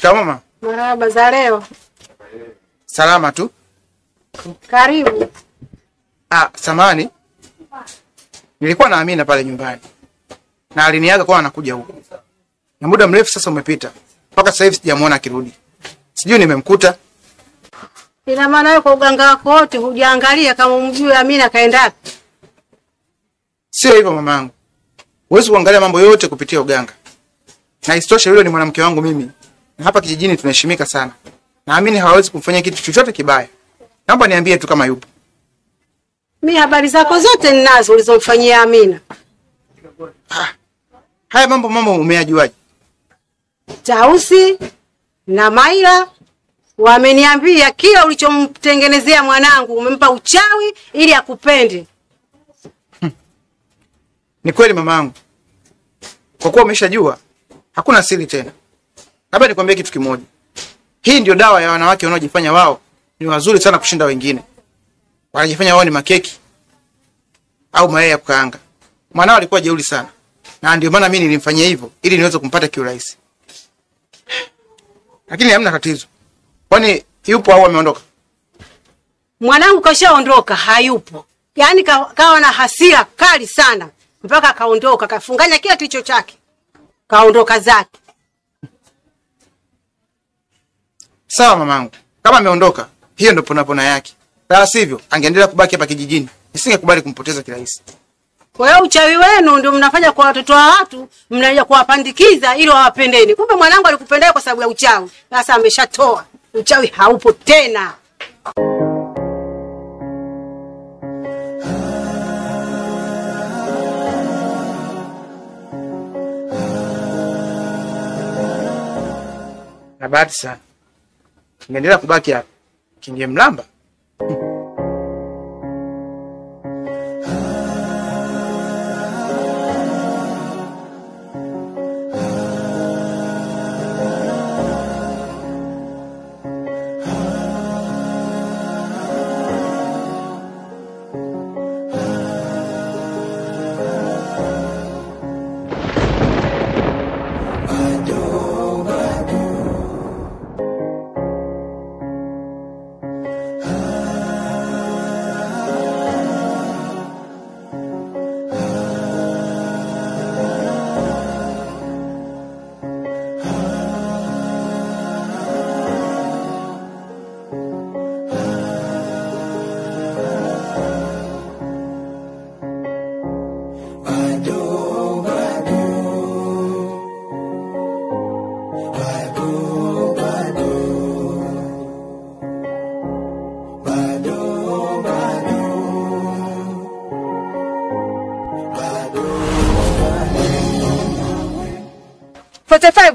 Shikamoo mama. Marahaba za leo. Salama tu. Karibu. Samani. Nilikuwa na Amina pale nyumbani. Na aliniaga kwa anakuja huko. Na muda mrefu sasa umepita. Mpaka sasa hivi sijamuona akirudi. Sijui nimemkuta. Ina maana wewe kwa uganga wako wote hujaangalia kama umjue Amina kaenda wapi? Sio hivyo mamangu. Huwezi kuangalia mambo yote kupitia uganga. Na isitoshe yule ni mwanamke wangu mimi. Na hapa kijijini tunaheshimika sana. Naamini hawezi kumfanyia kitu chochote kibaya. Naomba niambie tu kama yupo. Mimi habari zako zote ninazo ulizomfanyia Amina. Haya mambo mama umeyajuaje? Tausi na Maila wameniambia kila ulichomtengenezea mwanangu umempa uchawi ili akupende. Ni kweli mamangu. Kwa kuwa umeshajua, hakuna siri tena. Labda nikwambie kitu kimoja. Hii ndio dawa ya wanawake wanaojifanya wao ni wazuri sana kushinda wengine. Wanajifanya wao ni makeki au mayai ya kukaanga. Mwanao alikuwa jeuri sana. Na ndio maana mimi nilimfanyia hivyo ili niweze kumpata kiurahisi. Lakini hamna tatizo. Kwani yupo au ameondoka? Mwanangu kashaondoka, hayupo. Yaani kawa na hasira kali sana mpaka kaondoka, kafunganya kila kicho chake. Kaondoka zake. Sawa mamangu. Kama ameondoka, hiyo ndio pona yake. La sivyo, angeendelea kubaki hapa kijijini. Nisingekubali kumpoteza kirahisi. Kwa hiyo uchawi wenu ndio mnafanya kwa watoto wa watu, mnaja kuwapandikiza ili wawapendeni. Kumbe mwanangu alikupendea kwa sababu ya uchawi. Sasa ameshatoa. Uchawi haupo tena. Na bahati sana. Ngeendelea kubaki hapa. Kingemlamba.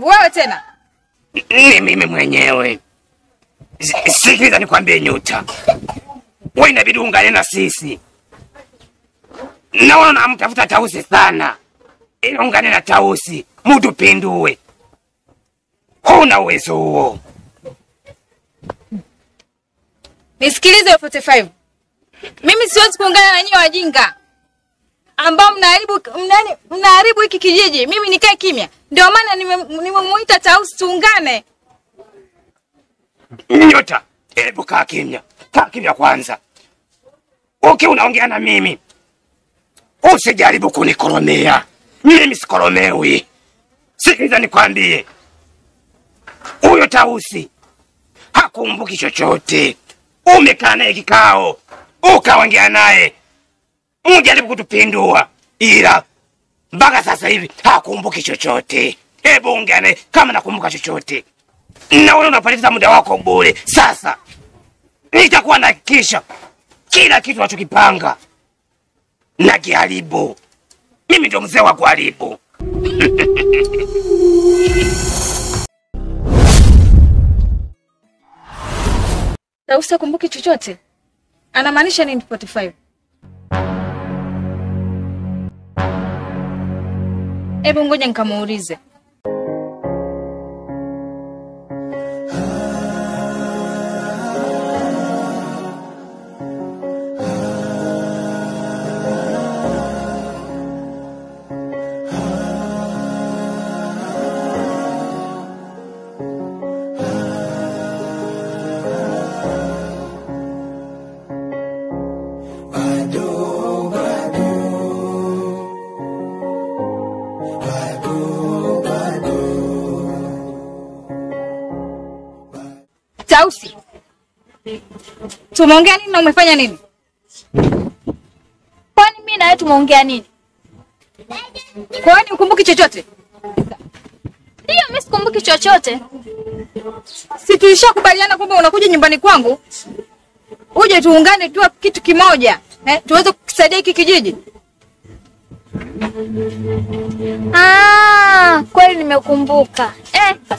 Wewe tena? Ni mimi mwenyewe. Sikiliza nikwambie Nyota. Wewe inabidi ungane na sisi. Naona namtafuta Tausi sana. Ili ungane na Tausi, mtupindue. Huna uwezo huo. Nisikilize 45. Mimi siwezi kuungana na nyinyi wajinga ambao mnaharibu hiki kijiji. Mimi nikae kimya. Ndio maana nimemuita Tausi tuungane. Nyota, hebu kaa kimya. Kaa kimya kwanza. Unaongea na mimi. Usijaribu kunikoromea. Mimi sikoromewi. Sikiliza nikwambie. Huyo Tausi hakumbuki chochote. Umekaa naye kikao. Ukaongea naye. Unajaribu kutupindua. Ila mpaka sasa hivi hakumbuki chochote. Hebu ongea naye kama nakumbuka chochote. Na wewe unapoteza muda wako bure. Sasa nitakuwa nahakikisha kila kitu unachokipanga na kiharibu. Mimi ndio mzee wa kuharibu. Tausi hakumbuki chochote? Anamaanisha nini 45? Hebu ngoja nikamuulize. Tausi, tumeongea nini na umefanya nini? Kwani mimi na wewe tumeongea nini? Kwani ukumbuki chochote? Ndio, mimi sikumbuki chochote. Si tulishakubaliana kwamba unakuja nyumbani kwangu uje tuungane tu kitu kimoja, tuweze kusaidia hiki kijiji. Kweli nimekumbuka.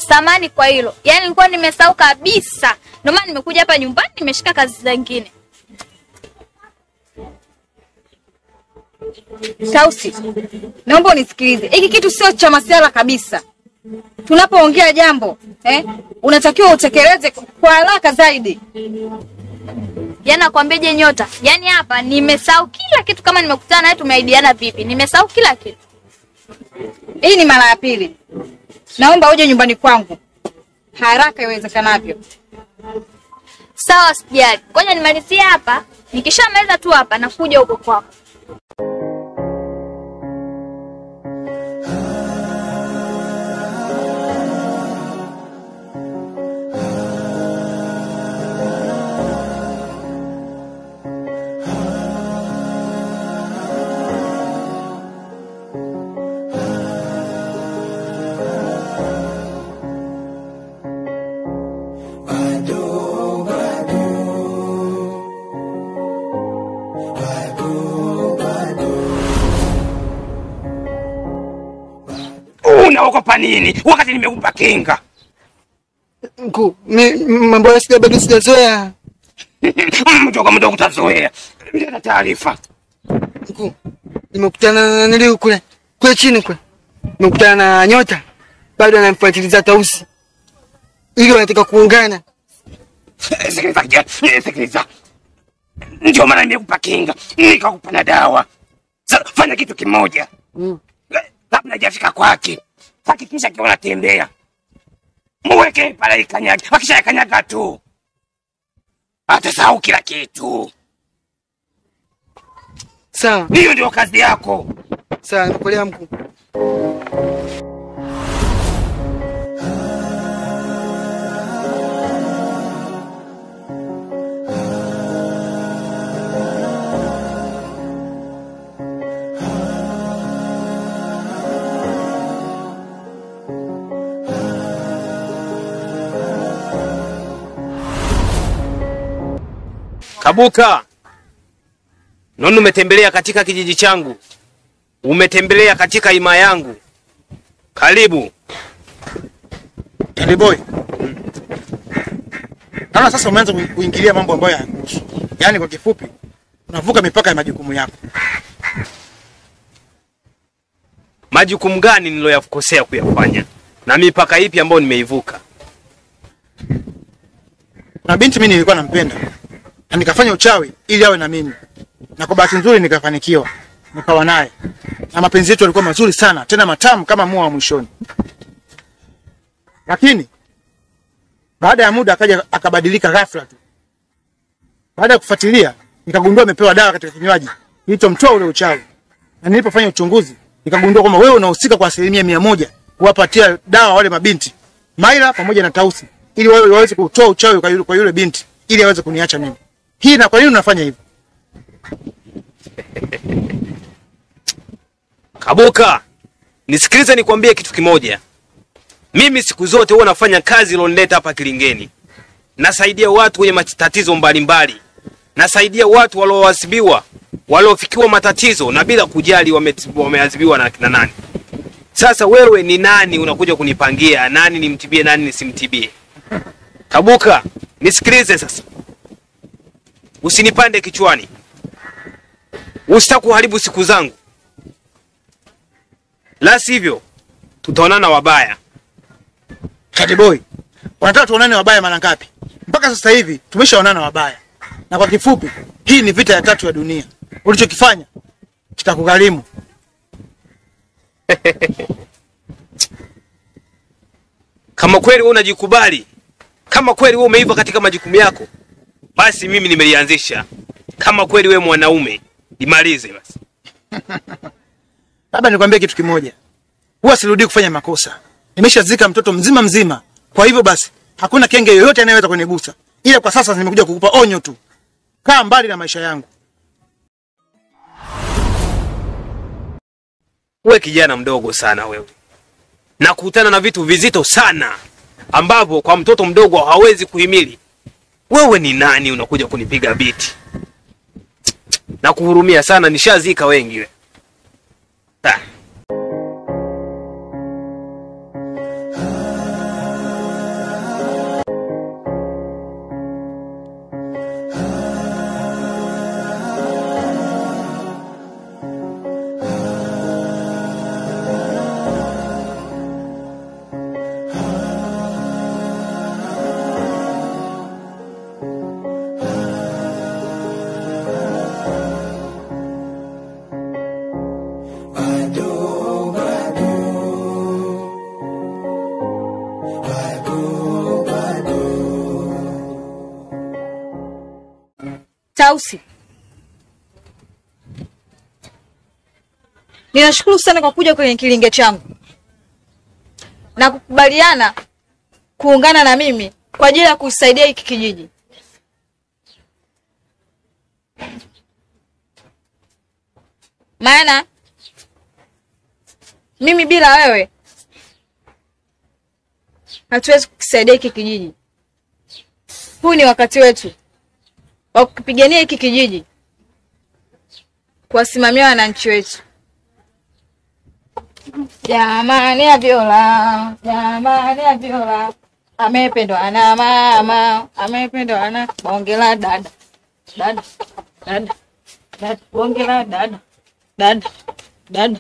Samahani kwa hilo. Yaani nilikuwa nimesahau kabisa. Ndio maana nimekuja hapa nyumbani nimeshika kazi zingine. Tausi, naomba unisikilize. Hiki kitu sio cha masuala kabisa. Tunapoongea jambo, unatakiwa utekeleze kwa haraka zaidi. Yaani nakwambiaje Nyota? Yaani hapa nimesahau kila kitu kama nimekutana naye tumeahidiana vipi. Nimesahau kila kitu. Hii ni mara ya pili. Naomba uje nyumbani kwangu haraka iwezekanavyo. Sawa, sijali. Ngoja nimalizie hapa. Nikishamaliza tu hapa nakuja huko kwako. Unaogopa nini wakati nimekupa kinga? Mkuu, mambo ya sija bado sijazoea. Mdogo utazoea. Ndio taarifa. Mkuu, nimekutana na nilio kule chini kule. Nimekutana na Nyota. Bado anamfuatiliza Tausi. Ili wanataka kuungana. Sikiliza. Ndio maana nimekupa kinga. Nikakupa na dawa. Fanya kitu kimoja. Kabla hajafika kwake, hakikisha kiona tembea. Muweke pale ikanyaga. Wakisha ikanyaga tu, atasahau kila kitu. Sawa. Hiyo ndio kazi yako. Sawa, nakuelewa mkuu. Kabuka, nono umetembelea katika kijiji changu. Umetembelea katika ima yangu. Karibu. Kali boy. Naona sasa umeanza kuingilia mambo ambayo hayakuhusu. Yaani kwa kifupi, unavuka mipaka ya majukumu yako. Majukumu gani niloyakosea kuyafanya? Na mipaka ipi ambayo nimeivuka? Kuna binti mimi nilikuwa nampenda. Na nikafanya uchawi ili awe na mimi. Na kwa bahati nzuri nikafanikiwa. Nikawa naye. Na mapenzi yetu yalikuwa mazuri sana, tena matamu kama mua wa mwishoni. Lakini baada ya muda akaja akabadilika ghafla tu. Baada ya kufuatilia, nikagundua amepewa dawa katika kinywaji kilichomtoa ule uchawi. Na nilipofanya uchunguzi, nikagundua kwamba wewe unahusika kwa 100% kuwapatia dawa wale mabinti, Maila pamoja na Tausi, ili waweze kutoa uchawi kwa yule binti, ili aweze kuniacha mimi. Hii na kwa nini unafanya hivyo? Kabuka, nisikilize nikwambie kitu kimoja. Mimi siku zote huwa nafanya kazi ilonileta hapa Kilingeni. Nasaidia watu wenye matatizo mbalimbali. Nasaidia watu walioadhibiwa, waliofikiwa matatizo na bila kujali wameadhibiwa na kina nani. Sasa wewe ni nani unakuja kunipangia nani nimtibie nani nisimtibie? Kabuka, nisikilize sasa. Usinipande kichwani. Usitaki kuharibu siku zangu. La sivyo tutaonana wabaya. Kati boy, wanataka tuonane wabaya mara ngapi? Mpaka sasa hivi tumeshaonana wabaya. Na kwa kifupi, hii ni vita ya 3 ya dunia. Ulichokifanya kitakugharimu. Kama kweli wewe unajikubali, kama kweli wewe umeiva katika majukumu yako, basi mimi nimelianzisha. Kama kweli wewe mwanaume, imalize basi. Labda nikwambie kitu kimoja. Huwa sirudi kufanya makosa. Nimeshazika mtoto mzima. Kwa hivyo basi, Hakuna kenge yoyote anayeweza kunigusa. Ila kwa sasa nimekuja kukupa onyo tu. Kaa mbali na maisha yangu. Wewe kijana mdogo sana wewe. Na kukutana na vitu vizito sana ambavyo kwa mtoto mdogo hawezi kuhimili. Wewe ni nani unakuja kunipiga biti? Na kuhurumia sana, nishazika wengi wewe. Tausi, ninashukuru sana kwa kuja kwenye kilinge changu na kukubaliana kuungana na mimi kwa ajili ya kusaidia hiki kijiji. Maana mimi bila wewe hatuwezi kusaidia hiki kijiji. Huu ni wakati wetu wa kupigania hiki kijiji, kuwasimamia wananchi wetu. Jamani ya Viola, jamani ya Viola, amependwa na mama, amependwa na bongela dada. Dada, dada, dada, bongela dada. Dada, dada,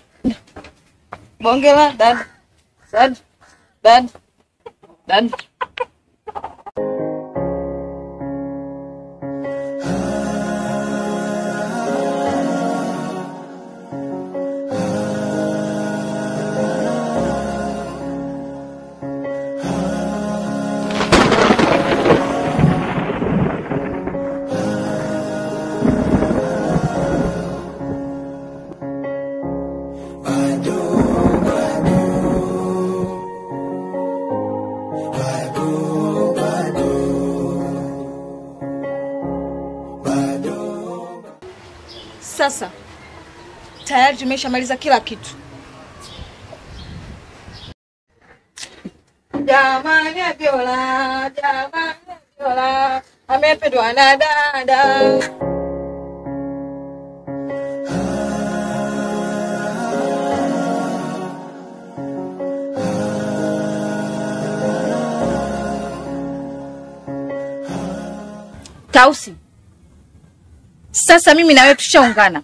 bongela dada. Dada, dada, dada. Sasa tayari tumeshamaliza kila kitu. Jamani ya Viola, jamani ya Viola, amependwa na dada. Tausi, sasa mimi na wewe tushaungana.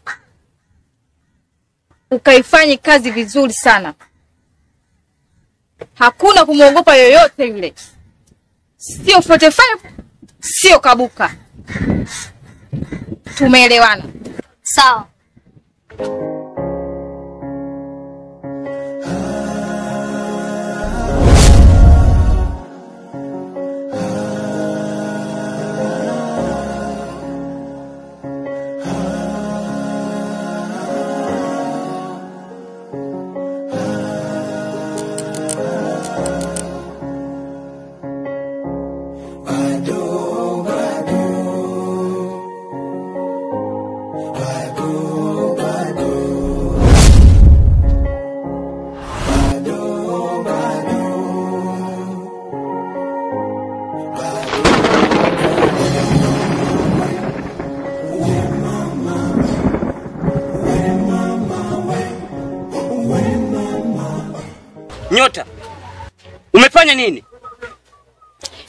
Ukaifanye kazi vizuri sana. Hakuna kumuogopa yoyote yule. Sio 45, sio Kabuka. Tumeelewana? Sawa. Nyota, umefanya nini?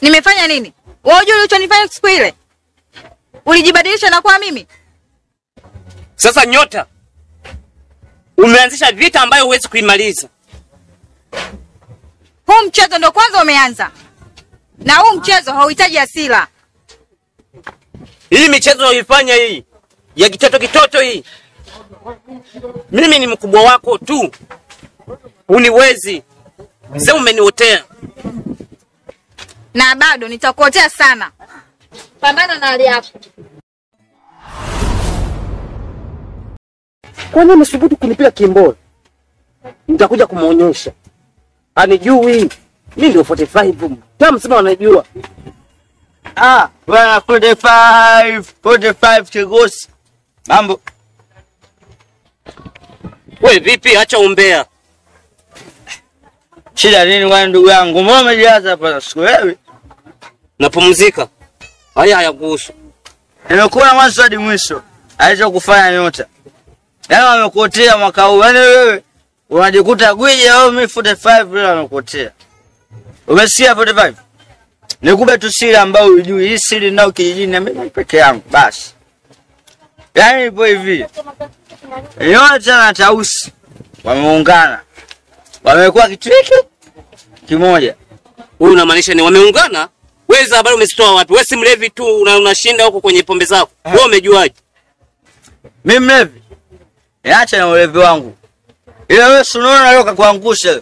Nimefanya nini? Wewe unajua ulichonifanya siku ile? Ulijibadilisha na kuwa mimi? Sasa Nyota, umeanzisha vita ambayo huwezi kuimaliza. Huu mchezo ndo kwanza umeanza. Na huu mchezo hauhitaji hasira. Hii michezo unaifanya hii ya kitoto hii. Mimi ni mkubwa wako tu. Uniwezi. Mzee umeniotea. Na bado nitakuotea sana. Pambana na hali yako. Kwa nini msubutu kunipiga kimboro? Nitakuja kumuonyesha. Anijui. Mimi ndio 45. Kama msema wanajua. Bwana 45 kigosi. Mambo. Wewe vipi, acha umbea. Shida nini kwa ndugu yangu? Mbona umejaza hapa siku wewe? Napumzika. Haya kuhusu. Nimekuwa mwanzo hadi mwisho. Alicho kufanya nyota. Yaani wamekuotea mwaka huu. Yaani wewe unajikuta gwiji au mimi 45 leo wamekuotea. Umesikia 45? Nikupe tu siri ambayo unijui. Hii siri nao kijijini na mimi peke yangu basi. Yaani ipo hivi. Nyota na Tausi wameungana. Wamekuwa kitu hiki kimoja. Wewe unamaanisha ni wameungana? Wewe za habari umezitoa wapi? Wewe si mlevi tu unashinda huko kwenye pombe zako. Wewe umejuaje? Mimi mlevi. Niacha na ulevi wangu. Ila wewe unaona leo kakuangusha.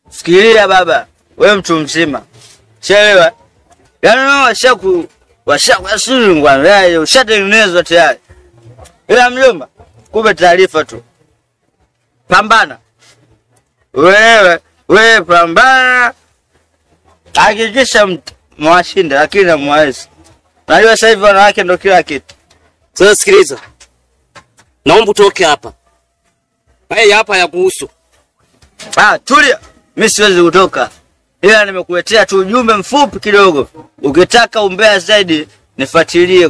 Fikiria baba, wewe mtu mzima. Chelewa. Yaani washaku ngwana, ushatengenezwa tayari. Ila mjomba, kupe taarifa tu. Pambana. Wewe pambana. Hakikisha mwashinda lakini na mwawezi. Najua sasa hivi wanawake ndio kila kitu. Sasa sikiliza. Naomba utoke hapa. Hapa ya kuhusu. Tulia. Mimi siwezi kutoka. Ila nimekuletea tu ujumbe mfupi kidogo. Ukitaka umbea zaidi nifuatilie.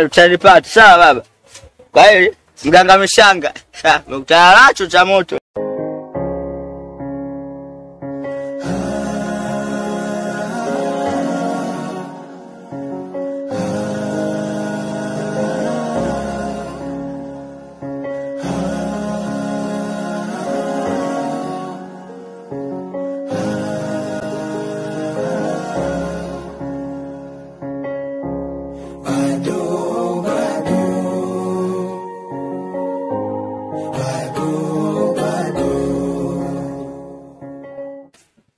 Utanipata sawa baba. Kwa hiyo mganga mshanga. Mkutana nacho cha moto.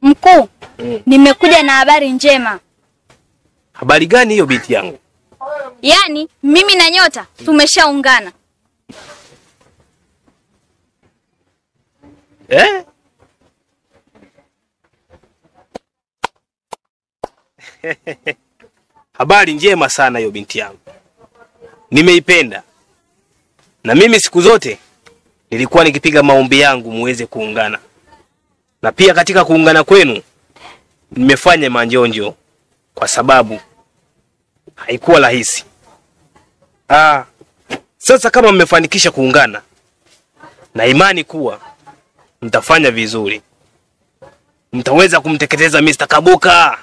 Mkuu, nimekuja na habari njema. Habari gani hiyo binti yangu? Yaani, mimi na Nyota tumeshaungana. Habari njema sana hiyo binti yangu. Nimeipenda. Na mimi siku zote nilikuwa nikipiga maombi yangu muweze kuungana. Na pia katika kuungana kwenu nimefanya manjonjo kwa sababu haikuwa rahisi. Sasa kama mmefanikisha kuungana, na imani kuwa mtafanya vizuri. Mtaweza kumteketeza Mr. Kabuka.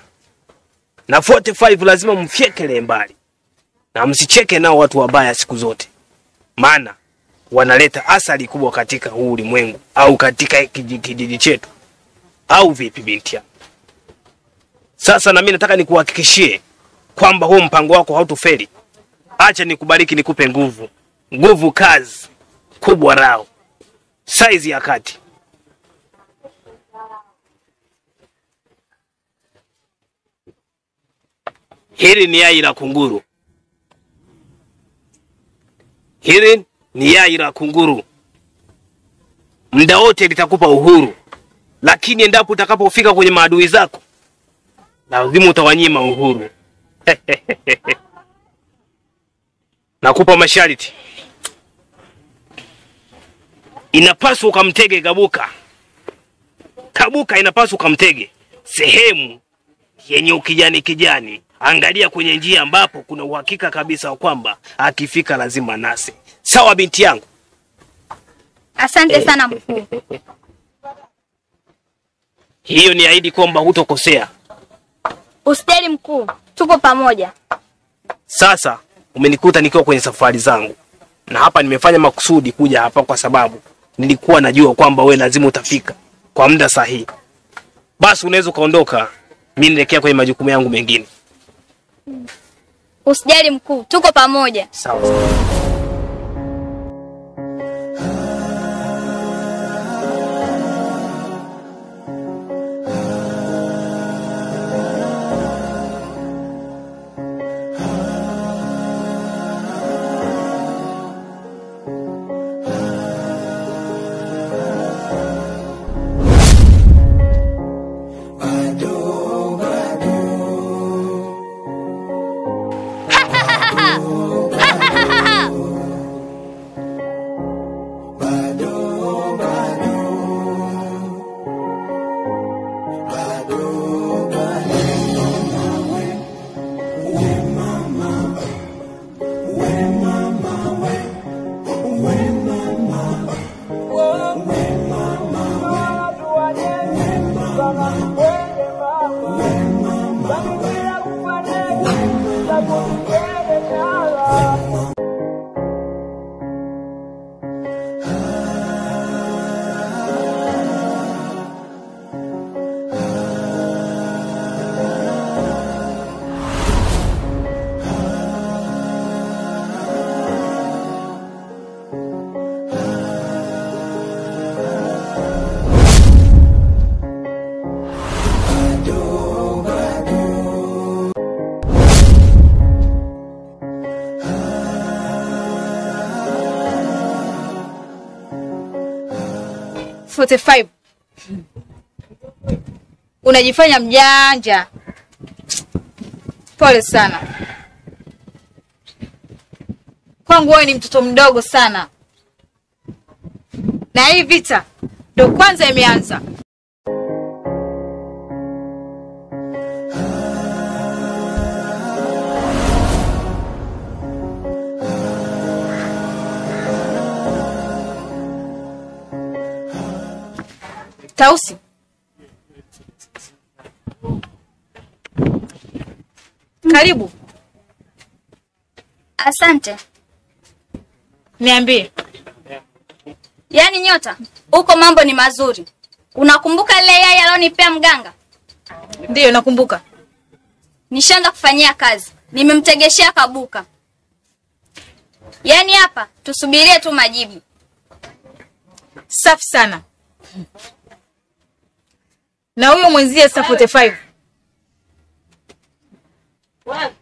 Na 45 lazima mfyekele mbali. Na msicheke nao watu wabaya siku zote. Maana wanaleta athari kubwa katika huu ulimwengu au katika kijiji chetu. Au vipi binti yangu? Sasa na mimi nataka nikuhakikishie kwamba huo mpango wako hautofeli. Acha nikubariki, nikupe nguvu. Nguvu kazi kubwa rao. Size ya kati. Hili ni yai la kunguru. Hili ni yai la kunguru. Muda wote litakupa uhuru. Lakini endapo utakapofika kwenye maadui zako, lazima utawanyima uhuru. Nakupa masharti. Inapaswa ukamtege Kabuka. Kabuka inapaswa ukamtege sehemu yenye kijani. Angalia kwenye njia ambapo kuna uhakika kabisa wa kwamba akifika lazima nase. Sawa binti yangu? Asante sana mkuu. Hiyo ni ahidi kwamba hutokosea. Usijali mkuu, tuko pamoja. Sasa umenikuta nikiwa kwenye safari zangu. Na hapa nimefanya makusudi kuja hapa kwa sababu nilikuwa najua kwamba wewe lazima utafika kwa muda sahihi. Basi unaweza kaondoka, mimi nielekea kwenye majukumu yangu mengine. Usijali mkuu, tuko pamoja. Sawa. $45. Unajifanya mjanja. Pole sana. Kwangu wewe ni mtoto mdogo sana. Na hii vita ndo kwanza imeanza. Tausi. Karibu. Asante. Niambie. Yaani Nyota, huko mambo ni mazuri. Unakumbuka ile yai alionipea mganga? Ndiyo nakumbuka. Nishaanza kufanyia kazi. Nimemtegeshea kabuka. Yaani hapa tusubirie tu majibu. Safi sana. Na huyo mwenzie saa 45.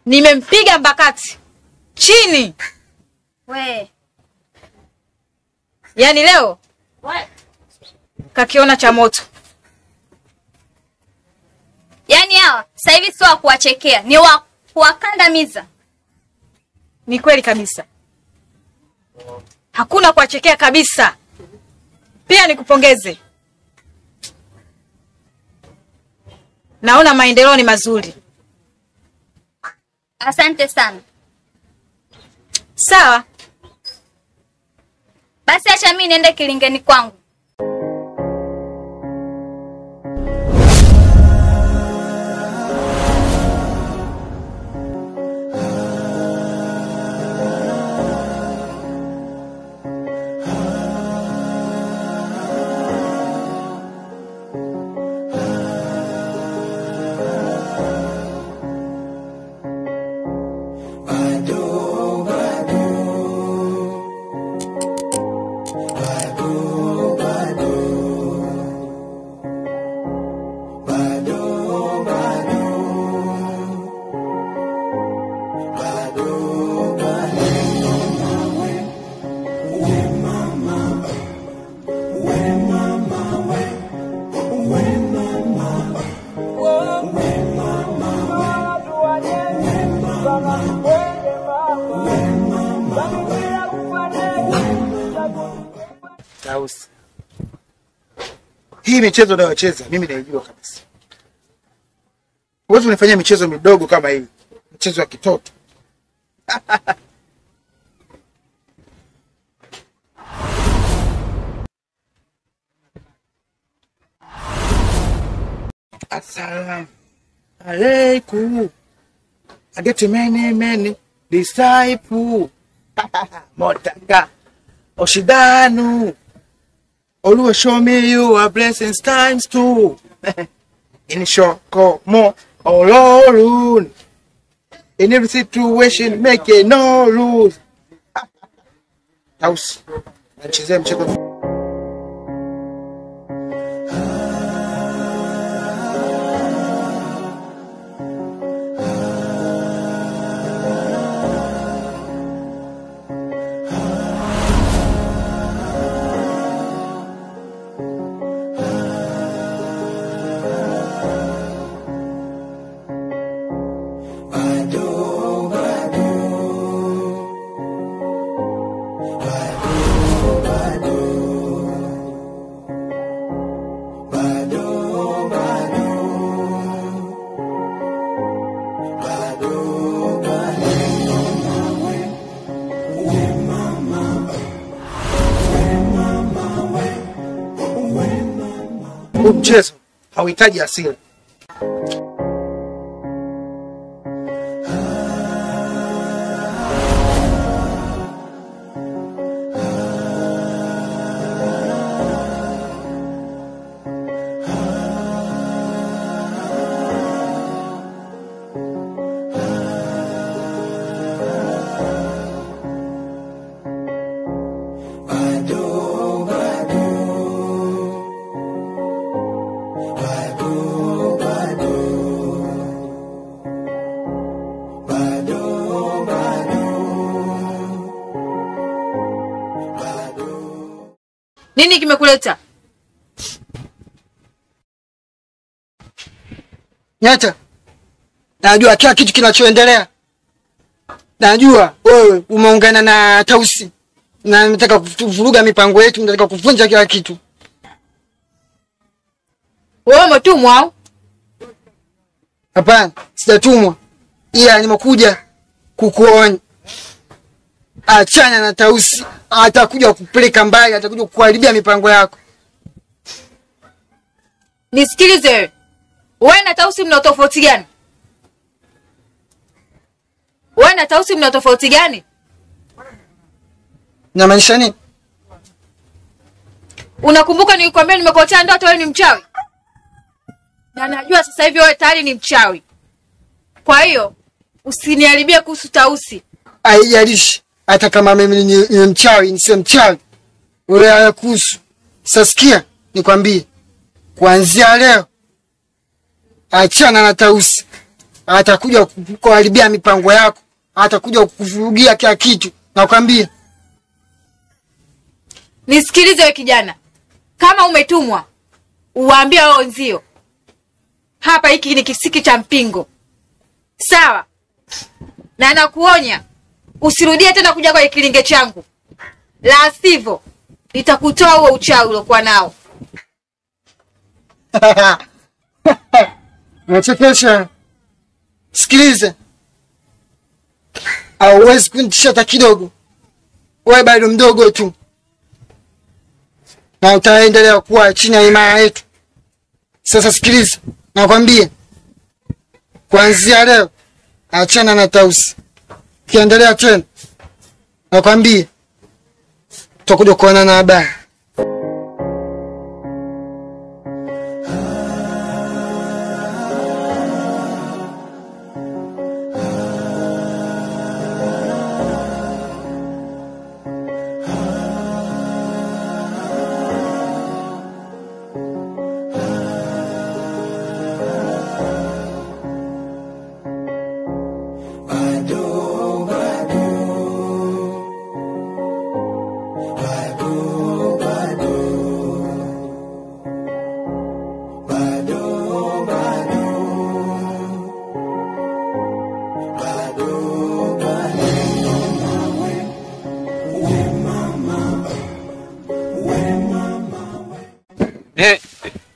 Nimempiga mbakati chini. We. Yaani leo kakiona cha moto. Yaani hawa sasa hivi sio wa kuwachekea, ni wa kuwakandamiza. Ni kweli kabisa. Hakuna kuwachekea kabisa. Pia nikupongeze. Naona maendeleo ni mazuri. Asante sana. Sawa. Basi acha mimi niende kilingeni kwangu. Tausi. Hii michezo unayocheza mimi naijua kabisa. Wewe unafanya michezo midogo kama hii. Michezo ya kitoto. Assalamu alaikum. I get many disciples. Motaka. Oshidanu. Always show me your blessings times two. In shoko mo olorun. In every situation make it no lose. Tausi. Nachezea mchezo. Mchezo hauhitaji hasira. Nini kimekuleta? Nyata, najua kila kitu kinachoendelea. Najua wewe umeungana na Tausi na nataka kuvuruga mipango yetu, nataka kuvunja kila kitu. Wewe umetumwa au? Hapana, sijatumwa. Ila nimekuja kukuonya. Achana na Tausi, atakuja kupeleka mbali, atakuja kukuharibia mipango yako. Nisikilize wewe. Wewe na Tausi mna tofauti gani? Wewe na Tausi mna tofauti gani? Inamaanisha nini? Unakumbuka nilikwambia nimekuotea ndoto wewe ni mchawi? Na najua sasa hivi wewe tayari ni mchawi. Kwa hiyo usiniharibie kuhusu Tausi. Haijalishi hata kama mimi ni mchawi, nisiwe mchawi. Wewe hayakuhusu. Sasikia, nikwambie. Kuanzia leo achana na Tausi. Atakuja kukuharibia mipango yako. Atakuja kukuvurugia kila kitu. Nakwambia. Nisikilize wewe kijana. Kama umetumwa, uwaambie wao wenzio. Hapa hiki ni kisiki cha mpingo. Sawa? Na nakuonya, usirudie tena kuja kwa kilinge changu. La sivyo, nitakutoa huo uchawi uliokuwa nao. Unachekesha. Sikilize. Hauwezi kunitisha hata kidogo. Wewe bado mdogo tu. Na utaendelea kuwa chini ya himaya yetu. Sasa sikiliza. Nakwambia. Kuanzia leo achana na Tausi. Kiendelea tena. Nakwambia. Tutakuja kuona na habari.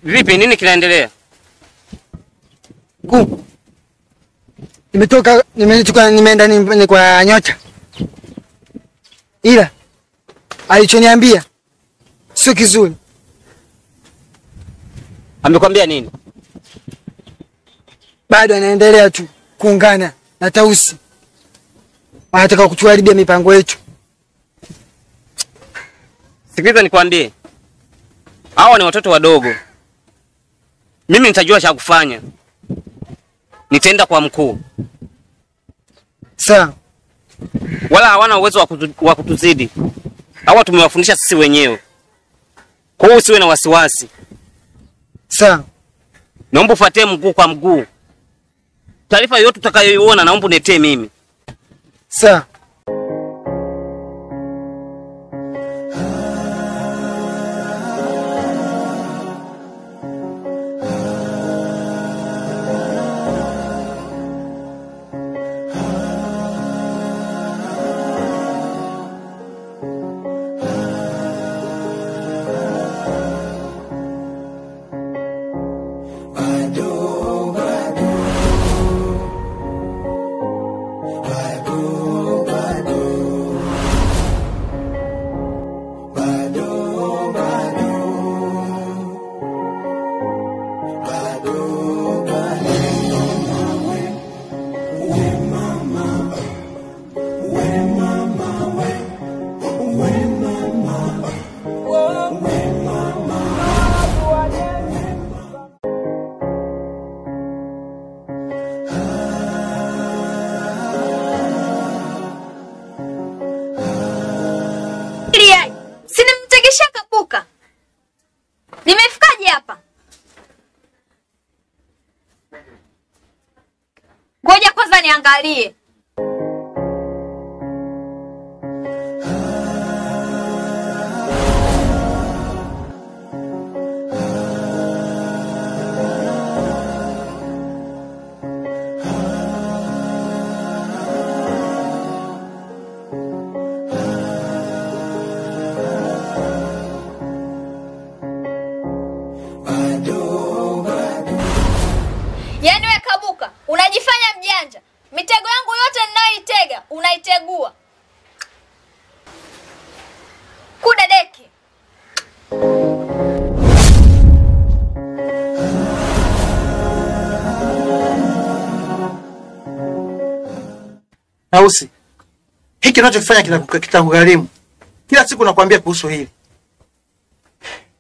Vipi, nini kinaendelea? Nimeenda ni kwa Nyota. Ila alichoniambia sio kizuri. Amekwambia nini? Bado anaendelea tu kuungana na Tausi. Anataka kutuharibia mipango yetu. Sikiliza nikwambie. Hawa ni watoto wadogo. Mimi nitajua cha kufanya. Nitaenda kwa mkuu. Sawa. Wala hawana uwezo wa kutuzidi. Hawa tumewafundisha sisi wenyewe. Kwa hiyo usiwe na wasiwasi. Sawa. Naomba ufuatie mguu kwa mguu. Taarifa yote utakayoiona naomba uniletee mimi. Sawa. Sinimtegesha kapuka. Nimefikaje hapa? Ngoja kwanza niangalie. Yaani we Kabuka, unajifanya mjanja. Mitego yangu yote ninayoitega, unaitegua. Kuda deki. Tausi, hiki unachofanya kitakugharimu. Kila siku nakwambia kuhusu hili.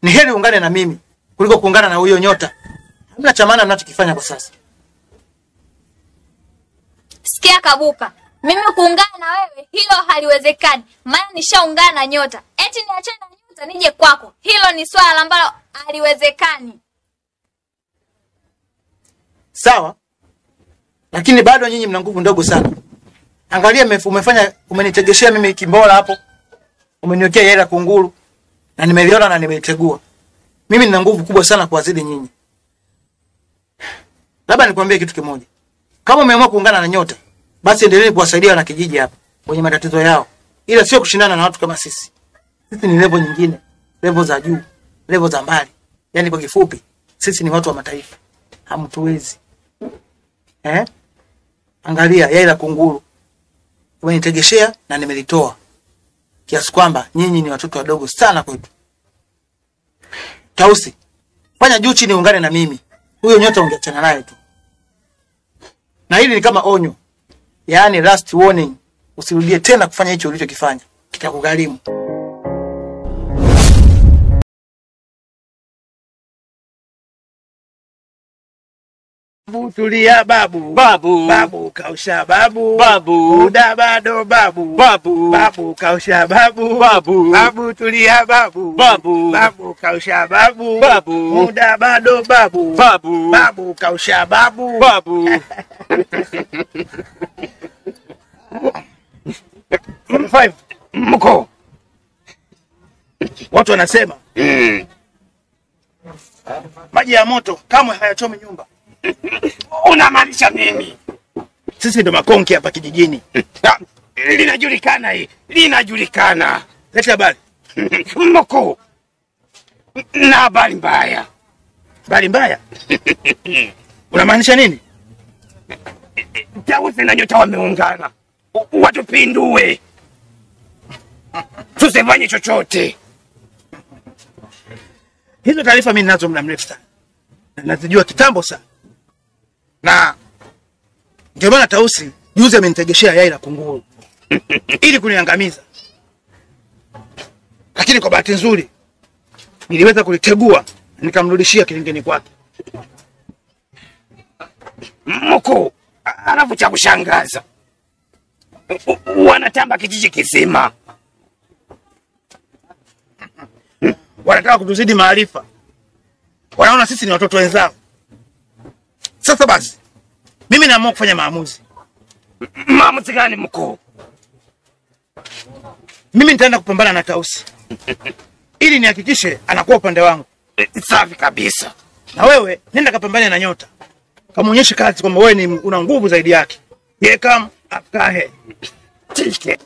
Ni heri ungane na mimi kuliko kuungana na huyo nyota. Hamna cha maana mnachokifanya kwa sasa. Sikia Kabuka, mimi kuungana na wewe hilo haliwezekani. Maana nishaungana na nyota. Eti niachane na nyota nije kwako. Hilo ni swala ambalo haliwezekani. Sawa? Lakini bado nyinyi mna nguvu ndogo sana. Angalia umenitegeshea mimi kimbola hapo. Umeniwekea yera kunguru na nimeliona na nimeitegua. Mimi nina nguvu kubwa sana kuwazidi nyinyi. Labda nikwambie kitu kimoja. Kama umeamua kuungana na nyota, basi endeleeni kuwasaidia wana kijiji hapa wenye matatizo yao. Ila sio kushindana na watu kama sisi. Sisi ni level nyingine, level za juu, level za mbali. Yaani kwa kifupi, sisi ni watu wa mataifa. Hamtuwezi. Angalia yai la kunguru. Umenitegeshea na nimelitoa. Kiasi kwamba nyinyi ni watoto wadogo sana kwetu. Tausi, fanya juu chini ungane na mimi. Huyo nyota ungeachana naye tu. Na hili ni kama onyo. Yaani last warning. Usirudie tena kufanya hicho ulichokifanya. Kitakugharimu. Babu tulia babu. Babu kausha babu. Muda bado babu. Babu kausha babu. Babu tulia babu. Babu kausha babu. Muda bado babu. Babu kausha babu. Five. Mko. Watu wanasema maji ya moto kamwe hayachomi nyumba. Unamaanisha nini? Sisi ndo makonki hapa kijijini. Linajulikana hii. Linajulikana. Leta habari. Mko. Na habari mbaya. Habari mbaya? Unamaanisha nini? Tausi na nyota wameungana. Watupindue. Tusifanye chochote. Hizo taarifa mimi ninazo muda mrefu sana. Nazijua kitambo sana. Na ndio maana Tausi juzi amenitegeshea yai la kunguru ili kuniangamiza. Lakini kwa bahati nzuri niliweza kulitegua nikamrudishia kilingeni kwake. Mko, alafu cha kushangaza. Wanatamba kijiji kizima. Wanataka kutuzidi maarifa. Wanaona sisi ni watoto wenzao. Sasa basi, mimi naamua kufanya maamuzi. Maamuzi gani mkuu? Mimi nitaenda kupambana na Tausi. Ili nihakikishe anakuwa upande wangu. Safi kabisa. Na wewe nenda kapambane na nyota. Kamuonyeshe kazi kwamba wewe ni una nguvu zaidi yake. Ye kam akahe. Tike.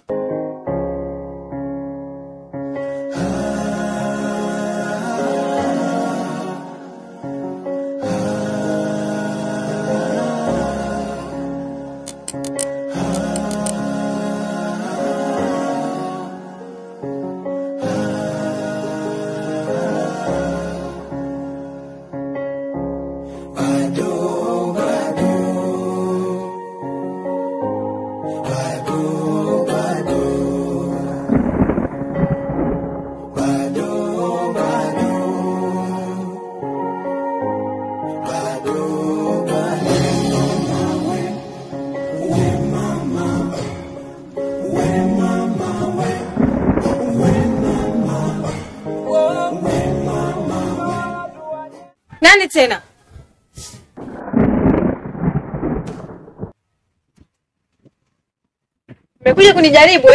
Nani tena? Umekuja kunijaribu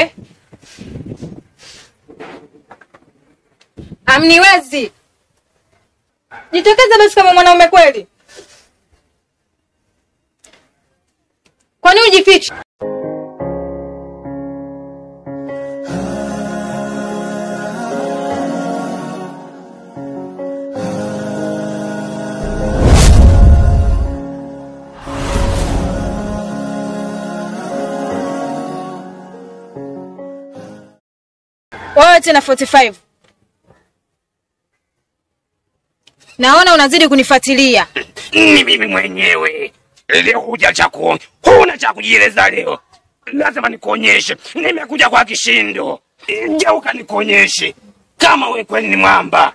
Amniwezi. Jitokeza basi kama mwanaume kweli. Kwa nini ujifiche? Wewe tena 45. Naona unazidi kunifuatilia. Ni mimi mwenyewe. Leo huja chako. Huna cha kujieleza leo. Lazima nikuonyeshe. Nimekuja kwa kishindo. Geuka nikuonyeshe. Kama wewe kweli ni mwamba.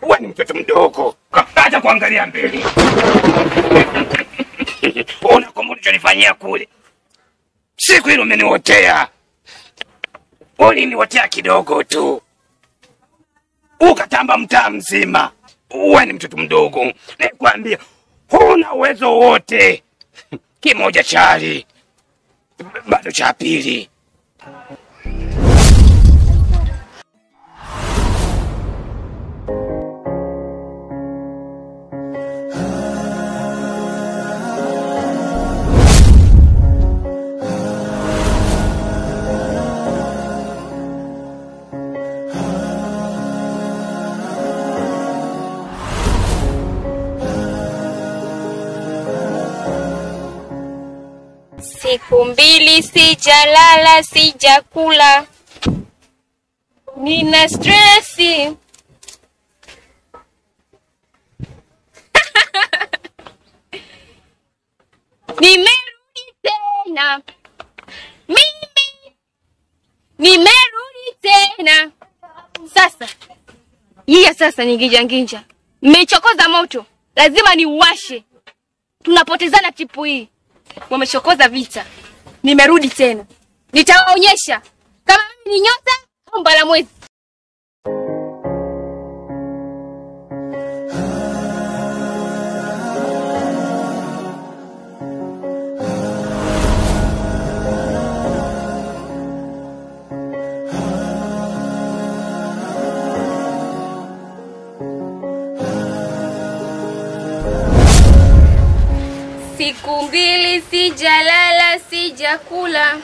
Wewe ni mtoto mdogo. Acha kuangalia mbele. Unakumbuka ulichonifanyia kule? Siku ile umeniotea. Uliniwotea kidogo tu. Ukatamba mtaa mzima. Wewe ni mtoto mdogo. Nikwambia huna uwezo wote. Kimoja chali. Bado cha pili. Siku mbili sijalala, sijakula. Nina stressi. Nimerudi tena. Mimi nimerudi tena. Sasa ni nginja. Mmechokoza moto. Lazima niuwashe. Tunapotezana tipu hii. Wamechokoza vita. Nimerudi tena. Nitawaonyesha kama mimi ni nyota au mbalamwezi. Siku mbili sijalala, sijakula.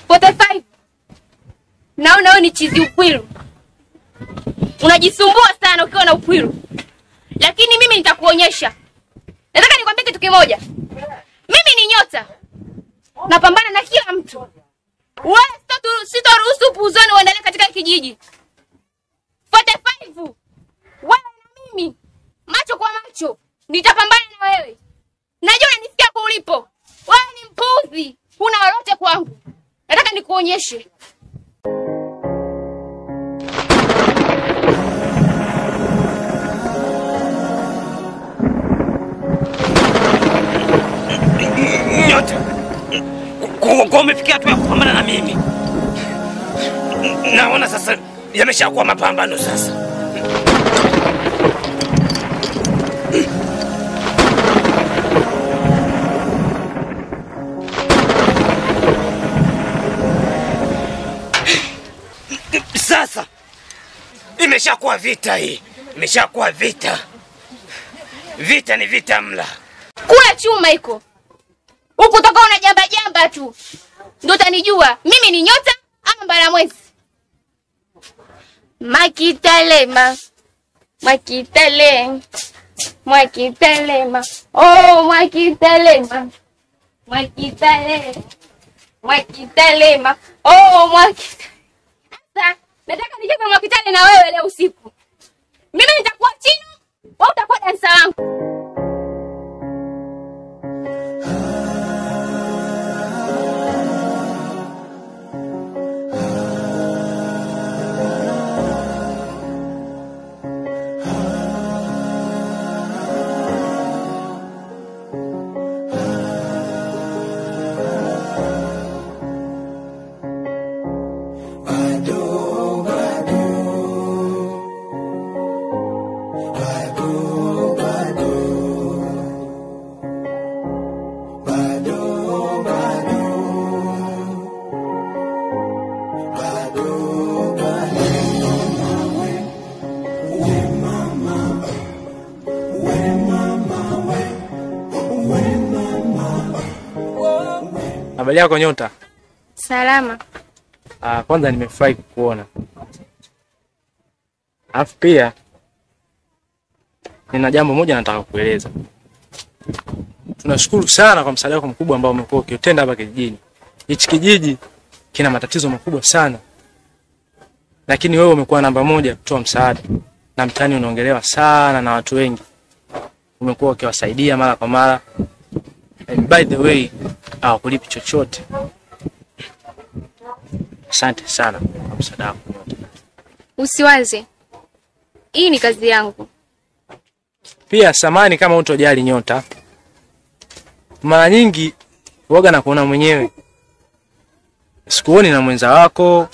45. Naona wewe ni chizi upwiru. Unajisumbua sana ukiwa na upwiru. Lakini mimi nitakuonyesha. Nataka nikwambie kitu kimoja. Mimi ni nyota. Napambana na kila mtu. Wewe sitoruhusu puzoni uendelee katika kijiji. 45. Wewe na mimi macho kwa macho nitapambana na wewe. Najua unanisikia kwa ulipo. Wewe ni mpuzi. Huna lolote kwangu. Nataka nikuonyeshe. Nyota. Kwa umefikia hatua ya kupambana na mimi. Naona sasa yameshakuwa mapambano sasa. Sasa imeshakuwa vita hii. Imeshakuwa vita. Vita ni vita mla. Kula chuma iko. Huko utakuwa una jamba tu. Ndio utanijua mimi ni nyota ama mbalamwezi. Makitalema. Oh, Mwakitalema. Oh, Sasa nataka nicheze Mwakitale na wewe leo usiku. Mimi nitakuwa chini, wewe utakuwa dansa langu. Habari yako Nyota? Salama. Kwanza nimefurahi kukuona. Alafu pia nina jambo moja nataka kukueleza. Tunashukuru sana kwa msaada wako mkubwa ambao umekuwa ukiutenda hapa kijijini. Hichi kijiji kina matatizo makubwa sana. Lakini wewe umekuwa namba moja kutoa msaada. Na mtaani unaongelewa sana na watu wengi. Umekuwa ukiwasaidia mara kwa mara. And by the way, hawakulipi chochote. Asante sana kwa msaada wako. Usiwaze. Hii ni kazi yangu. Pia samani kama utojali Nyota. Mara nyingi huaga na kuona mwenyewe. Sikuoni na mwenza wako.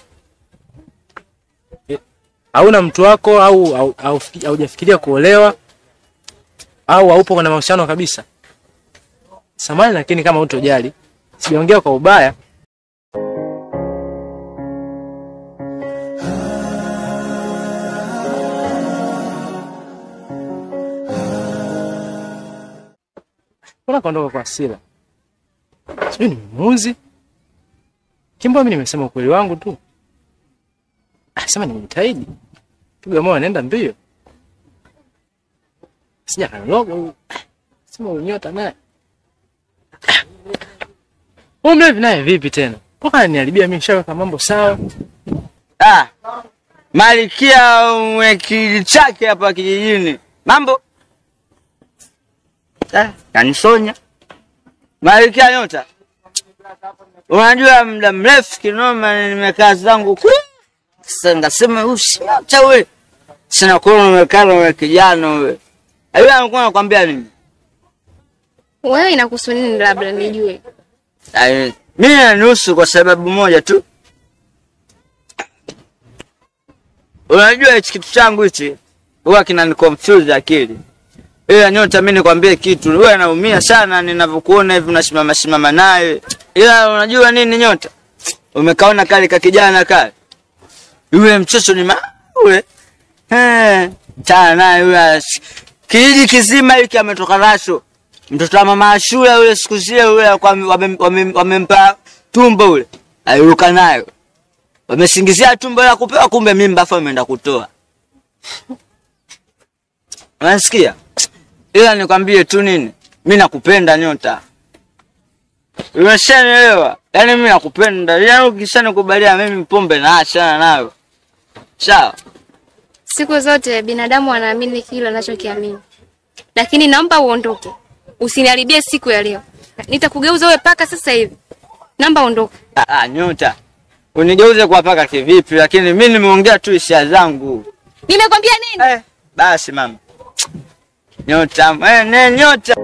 Hauna mtu wako au haujafikiria kuolewa au haupo na mahusiano kabisa. Samahani lakini kama utojali, sijaongea kwa ubaya. Mbona kaondoka kwa hasira? Sijui ni mmuzi. Kimbo mimi nimesema ukweli wangu tu. Sema nimejitahidi. Piga moyo nenda mbio. Sija kanoga. Sema Nyota naye. Mlevi naye vipi tena? Toka ananiharibia mimi shaka mambo sawa. Malkia mwekili chake hapa kijijini. Mambo? Kanisonya. Malkia Nyota. Unajua muda mrefu kinoma nimekaa zangu ku. Sasa ngasema usiacha wewe. Sina kuona umekaa na kijana wewe. Yule anakuwa anakuambia nini? Wewe inakuhusu nini labda nijue? Mimi nanusu kwa sababu moja tu. Unajua hichi kitu changu hichi huwa kinaniconfuse akili. Nyota mimi nikwambie kitu, wewe naumia sana ninavyokuona hivi unasimama naye. Ila unajua nini Nyota? Umekaona kale ka kijana kale. Yule mchocho ni yule. Tana naye yule kijiji kizima hiki ametoka nacho. Mtoto wa mama Ashura yule siku zile yule wamempa tumbo yule. Aliruka nayo. Wamesingizia tumbo la kupewa kumbe mimba afa ameenda kutoa. Unasikia? Ila nikwambie tu nini? Mimi nakupenda Nyota. Umeshanielewa? Yaani mimi nakupenda. Yaani ukishanikubalia mimi pombe na achana nayo. Sawa. Siku zote binadamu wanaamini kile anachokiamini. Lakini naomba uondoke. Usiniharibie siku ya leo. Nitakugeuza wewe paka sasa hivi. Naomba ondoke. Nyota. Unigeuze kwa paka kivipi? Lakini mimi nimeongea tu hisia zangu. Nimekwambia nini? Basi mama. Nyota, Nyota.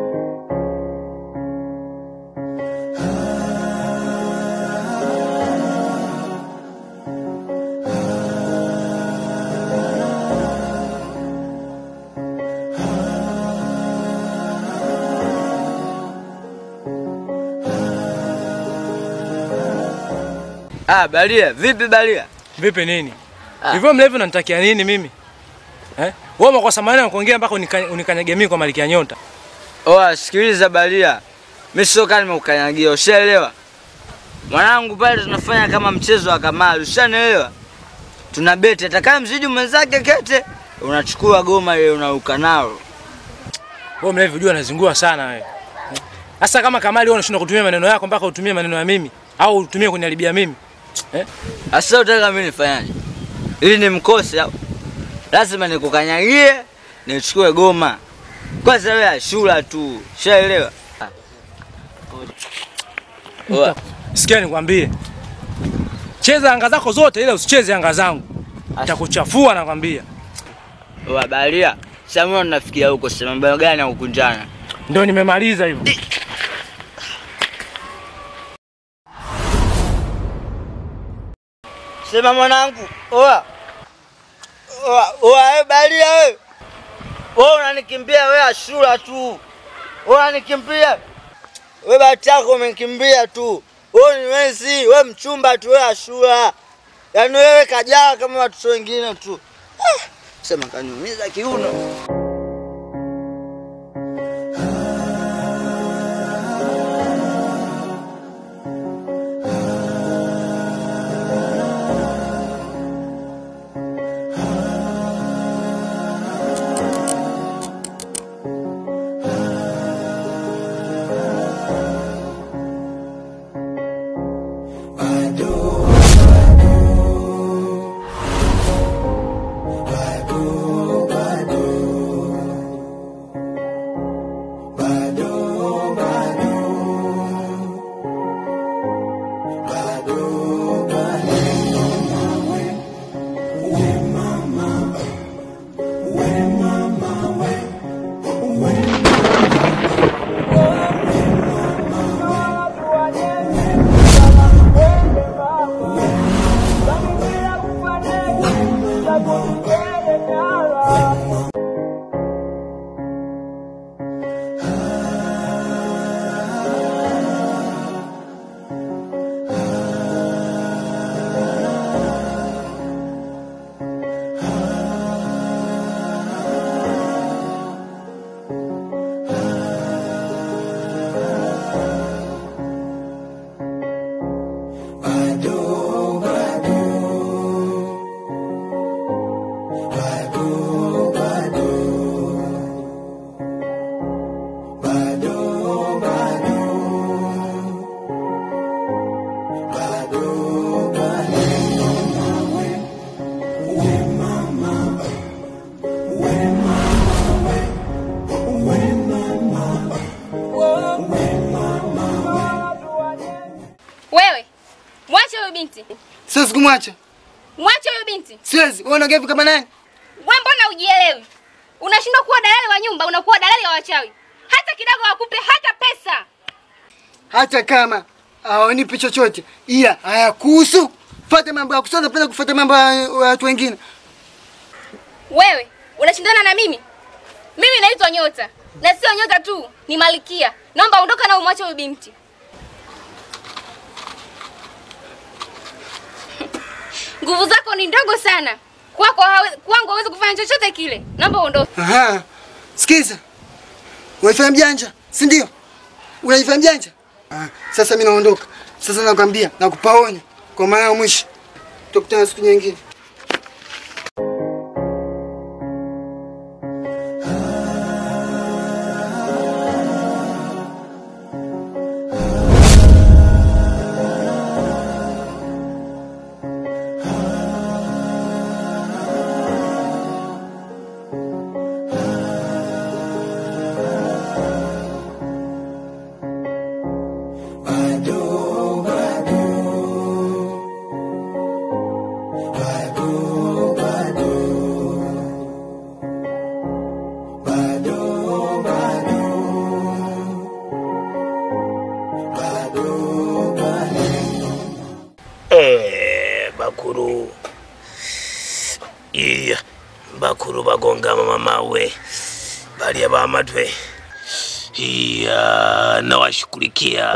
Balia, vipi Balia? Vipi nini? Hivyo mlevi unanitakia nini mimi? Wewe makosa maneno kuongea mpaka unikanyage mimi kwa Malkia Nyota. Sikiliza Balia. Mimi sio kama nimekukanyagia, ushaelewa? Mwanangu pale tunafanya kama mchezo wa kamari, ushaelewa? Tunabeti atakaye mzidi mwenzake kete, unachukua goma ile unauka nao. Wewe mlevi unajua unazingua sana wewe. Sasa kama kamari wewe unashindwa kutumia maneno yako mpaka utumie maneno ya mimi au utumie kuniharibia mimi. Sasa utaka mimi nifanyaje? Ili ni mkose au? lazima nikukanyagie, nichukue goma. Kwanza wewe ashura tu. Shaelewa? Sikia nikwambie. Cheza anga zako zote ila usicheze anga zangu. Nitakuchafua nakwambia. Wewe balia, Samuel nafikia huko sema mbaya gani ya kukunjana. Ndio nimemaliza hivyo. Sema mwanangu, oa balia wewe. Wewe unanikimbia wewe ashura tu. Wewe unanikimbia. Wewe bahati yako umenikimbia tu. Wewe ni wezi, wewe mchumba tu wewe ashura. Yaani wewe kajaa kama watu wengine tu. Sema kaniumiza kiuno. Siwezi kumwacha. Mwache huyo binti. Siwezi. Wewe unaongea kama nani? Wewe mbona hujielewi? Unashindwa kuwa dalali wa nyumba, unakuwa dalali wa wachawi. Hata kidogo wakupe hata pesa. Hata kama hawanipi chochote, ila hayakuhusu. Fuata mambo yako, sasa penda kufuata mambo ya watu wengine. Wewe unashindana na mimi? Mimi naitwa Nyota. Na sio Nyota tu, ni Malikia. Naomba ondoka na umwache huyo binti. Nguvu zako ni ndogo sana. Kwangu hawezi kufanya chochote kile. Naomba uondoke. Aha. Sikiza. Unafanya mjanja, si ndio? Unafanya mjanja? Sasa mimi naondoka. Sasa nakwambia, nakupa onyo kwa mara ya mwisho. Tukutane siku nyingine. Bakuru bagonga mama we bali abamatwe nawashukurikia.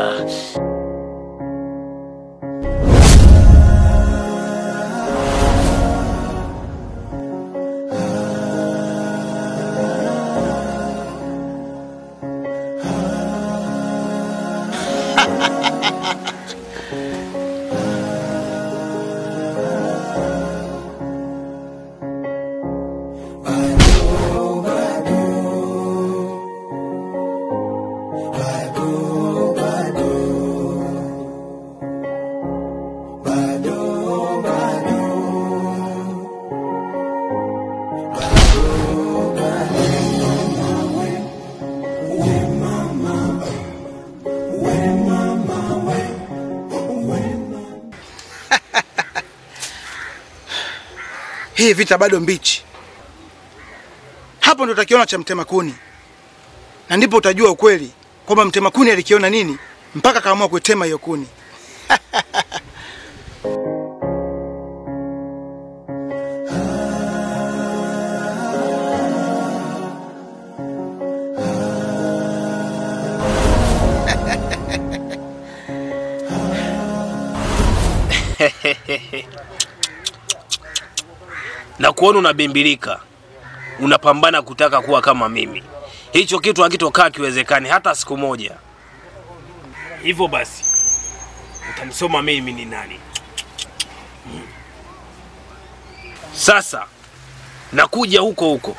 hii vita bado mbichi. Hapo ndo utakiona cha mtema kuni, na ndipo utajua ukweli kwamba mtema kuni alikiona nini mpaka kaamua kuitema hiyo kuni. Na kuona unabimbilika, unapambana kutaka kuwa kama mimi. Hicho kitu hakitokaa kiwezekani hata siku moja. Hivyo basi, utamsoma mimi ni nani. Sasa, nakuja huko huko.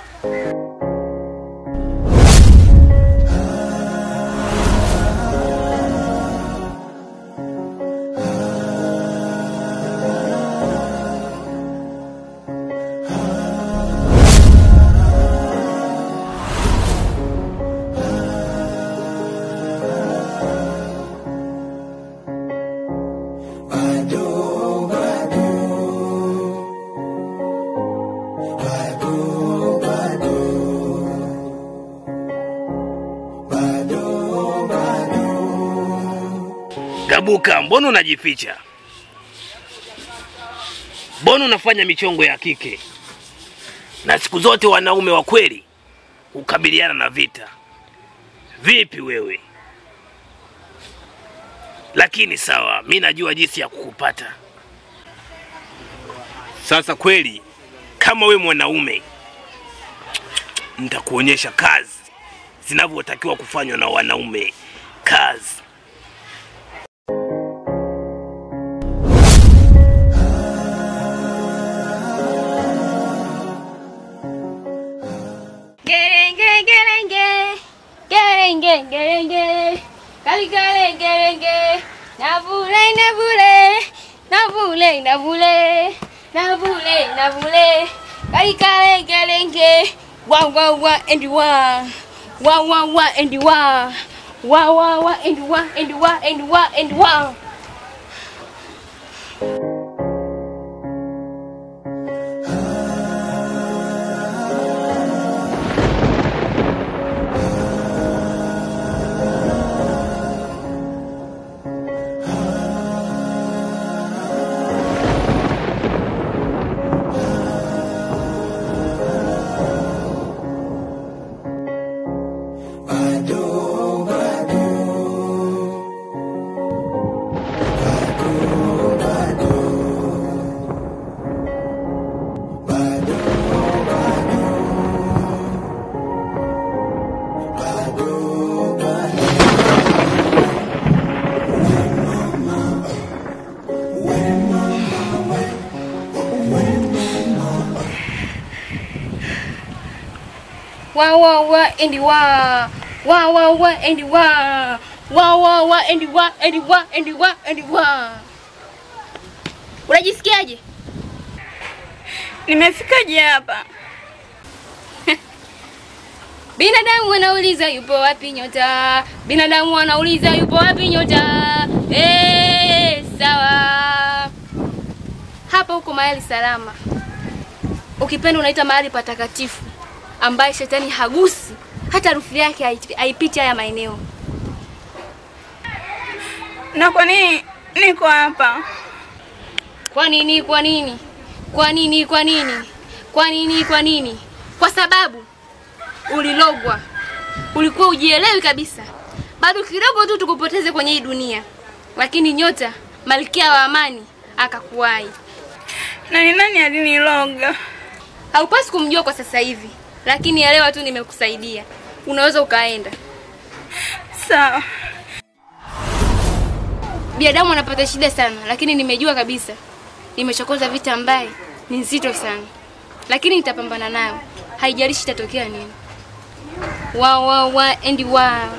Gabuka, mbona unajificha? Mbona unafanya michongo ya kike? Na siku zote wanaume wa kweli ukabiliana na vita. Vipi wewe? Lakini sawa, mimi najua jinsi ya kukupata. Sasa kweli, kama we mwanaume, nitakuonyesha kazi zinavyotakiwa kufanywa na wanaume. Kazi. Gerenge, kalikale gerenge, navule, navule, navule, navule, navule, navule, kalikale gerenge, wa and wa, wa and wa, wa and wa and wa and wa and wa. Wa and wa, wa and wa, wa and wa and wa and wa and wa. Unajisikiaje? Nimefikaje hapa? Binadamu wanauliza yupo wapi nyota? Binadamu wanauliza yupo wapi nyota? Sawa. Hapa huko mahali salama. Ukipenda unaita mahali patakatifu, ambaye shetani hagusi hata harufu yake haipiti haya maeneo. Na kwa nini niko hapa? Kwa nini? Kwa nini? Kwa nini? Kwa nini? Kwa nini? Kwa nini? Kwa sababu ulilogwa. Ulikuwa ujielewi kabisa. Bado kidogo tu tukupoteze kwenye hii dunia. Lakini nyota, malkia wa amani, akakuwai. Na ni nani aliniloga? Haupasi kumjua kwa sasa hivi. Lakini elewa tu nimekusaidia. Unaweza ukaenda. Sawa. Binadamu anapata shida sana, lakini nimejua kabisa. Nimechokoza vita ambaye ni nzito sana. Lakini nitapambana nayo. Haijalishi itatokea nini. Wa and wa.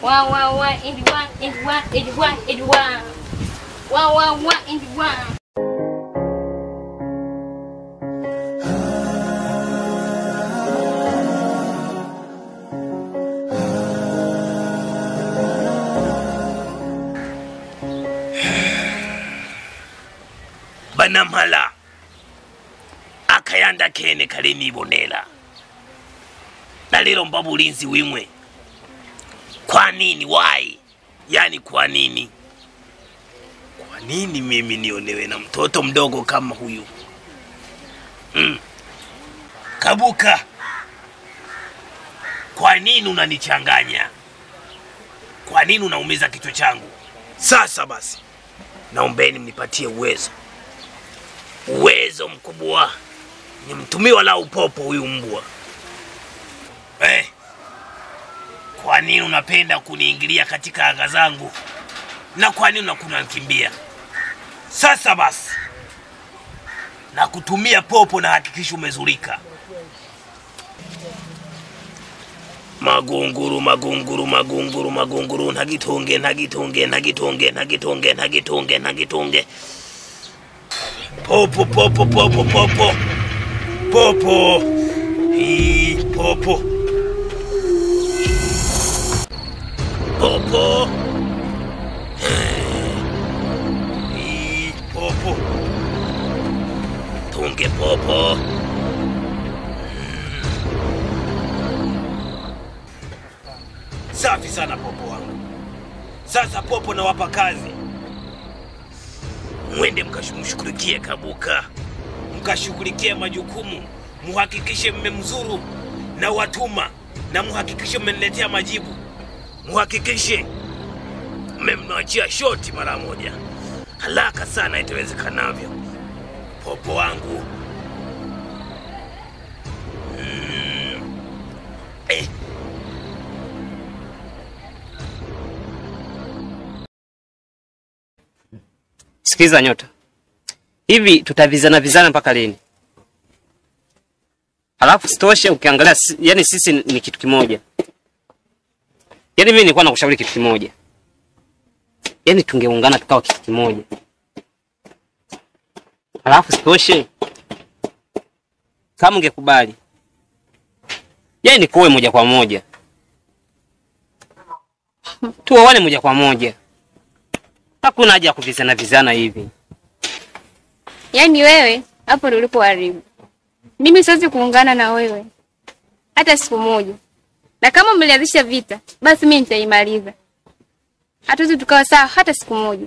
Wa and wa and wa and wa and wa. Wa and wa. Banamhala kayanda kene kaleni bonela. Na lero mbabu ulinzi wimwe. Kwa nini? Why? Yani kwa nini? Kwa nini mimi nionewe na mtoto mdogo kama huyu? Kabuka. Kwa nini unanichanganya? Kwa nini unaumiza kichwa changu? Sasa basi, naombeni mnipatie uwezo. Uwezo mkubwa. Nimtumie wala upopo huyu mbwa. Kwa nini unapenda kuniingilia katika anga zangu? Na kwa nini unakunikimbia? Sasa basi, na kutumia popo na hakikisha umezulika. Magunguru, magunguru, magunguru, magunguru, nagitunge, nagitunge, nagitunge, nagitunge, nagitunge, nagitunge. Popo, popo, popo, popo. Popo. Popo. Popo. Popo. Tunge popo. Safi sana popo wangu. Sasa popo na wapa kazi. Mwende mkashumushughulikie Kabuka. Mkashughulikie majukumu. Muhakikishe mmemzuru na watuma. Na muhakikishe mmeniletea majibu. Muhakikishe mmemwachia shoti mara moja. Haraka sana itawezekanavyo. Popo wangu. Sikiza Nyota. Hivi tutavizana mpaka lini? Halafu sitoshe ukiangalia yani sisi ni kitu kimoja. Yani mimi nilikuwa nakushauri kitu kimoja. Yani tungeungana tukawa kitu kimoja. Halafu sitoshe kama ungekubali. Yani nikoe moja kwa moja. Tuoane moja kwa moja. Hakuna haja ya kuvizana hivi. Yaani wewe hapo ndio ulipoharibu. Mimi siwezi kuungana na wewe hata siku moja. Na kama mlianzisha vita, basi mimi nitaimaliza. Hatuwezi tukawa sawa hata siku moja.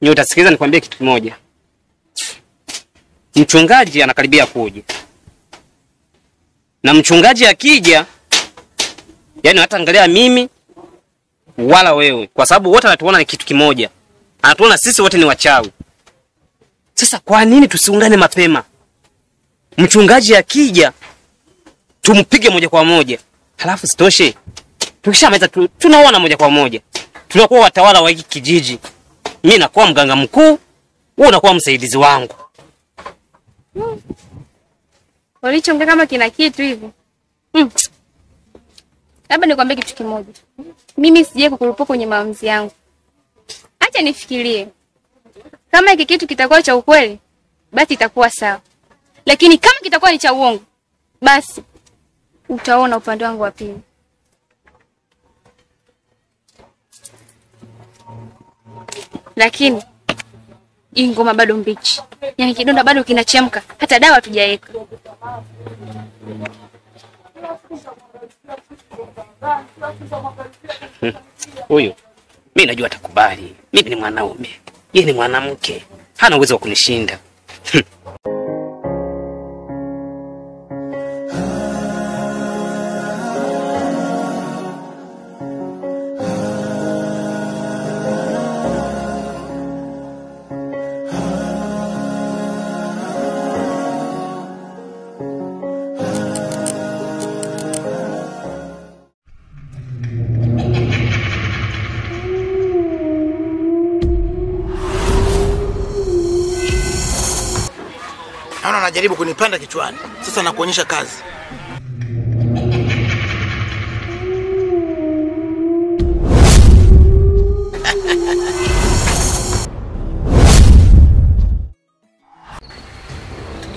Nyota, sikiliza nikwambie kitu kimoja. Mchungaji anakaribia kuja. Na mchungaji akija, yani hata angalia mimi wala wewe, kwa sababu wote anatuona ni kitu kimoja. Anatuona sisi wote ni wachawi. Sasa kwa nini tusiungane mapema? Mchungaji akija tumpige moja kwa moja. Halafu sitoshe, tukishamaliza tunaona moja kwa moja. Tunakuwa watawala wa hiki kijiji. Mimi nakuwa mganga mkuu, wewe unakuwa msaidizi wangu. Walichoongea kama kina kitu hivi. Labda nikwambie kitu kimoja. Mimi sije kukurupuka kwenye maamuzi yangu. Acha nifikirie. Kama hiki kitu kitakuwa cha ukweli, basi itakuwa sawa. Lakini kama kitakuwa ni cha uongo, basi utaona upande wangu wa pili. Lakini ingoma bado mbichi. Yaani kidonda bado kinachemka, hata dawa hatujaweka. Huyo mimi najua atakubali. Mimi ni mwanaume, yeye ni mwanamke, hana uwezo wa kunishinda. Anajaribu kunipanda kichwani. Sasa nakuonyesha kazi.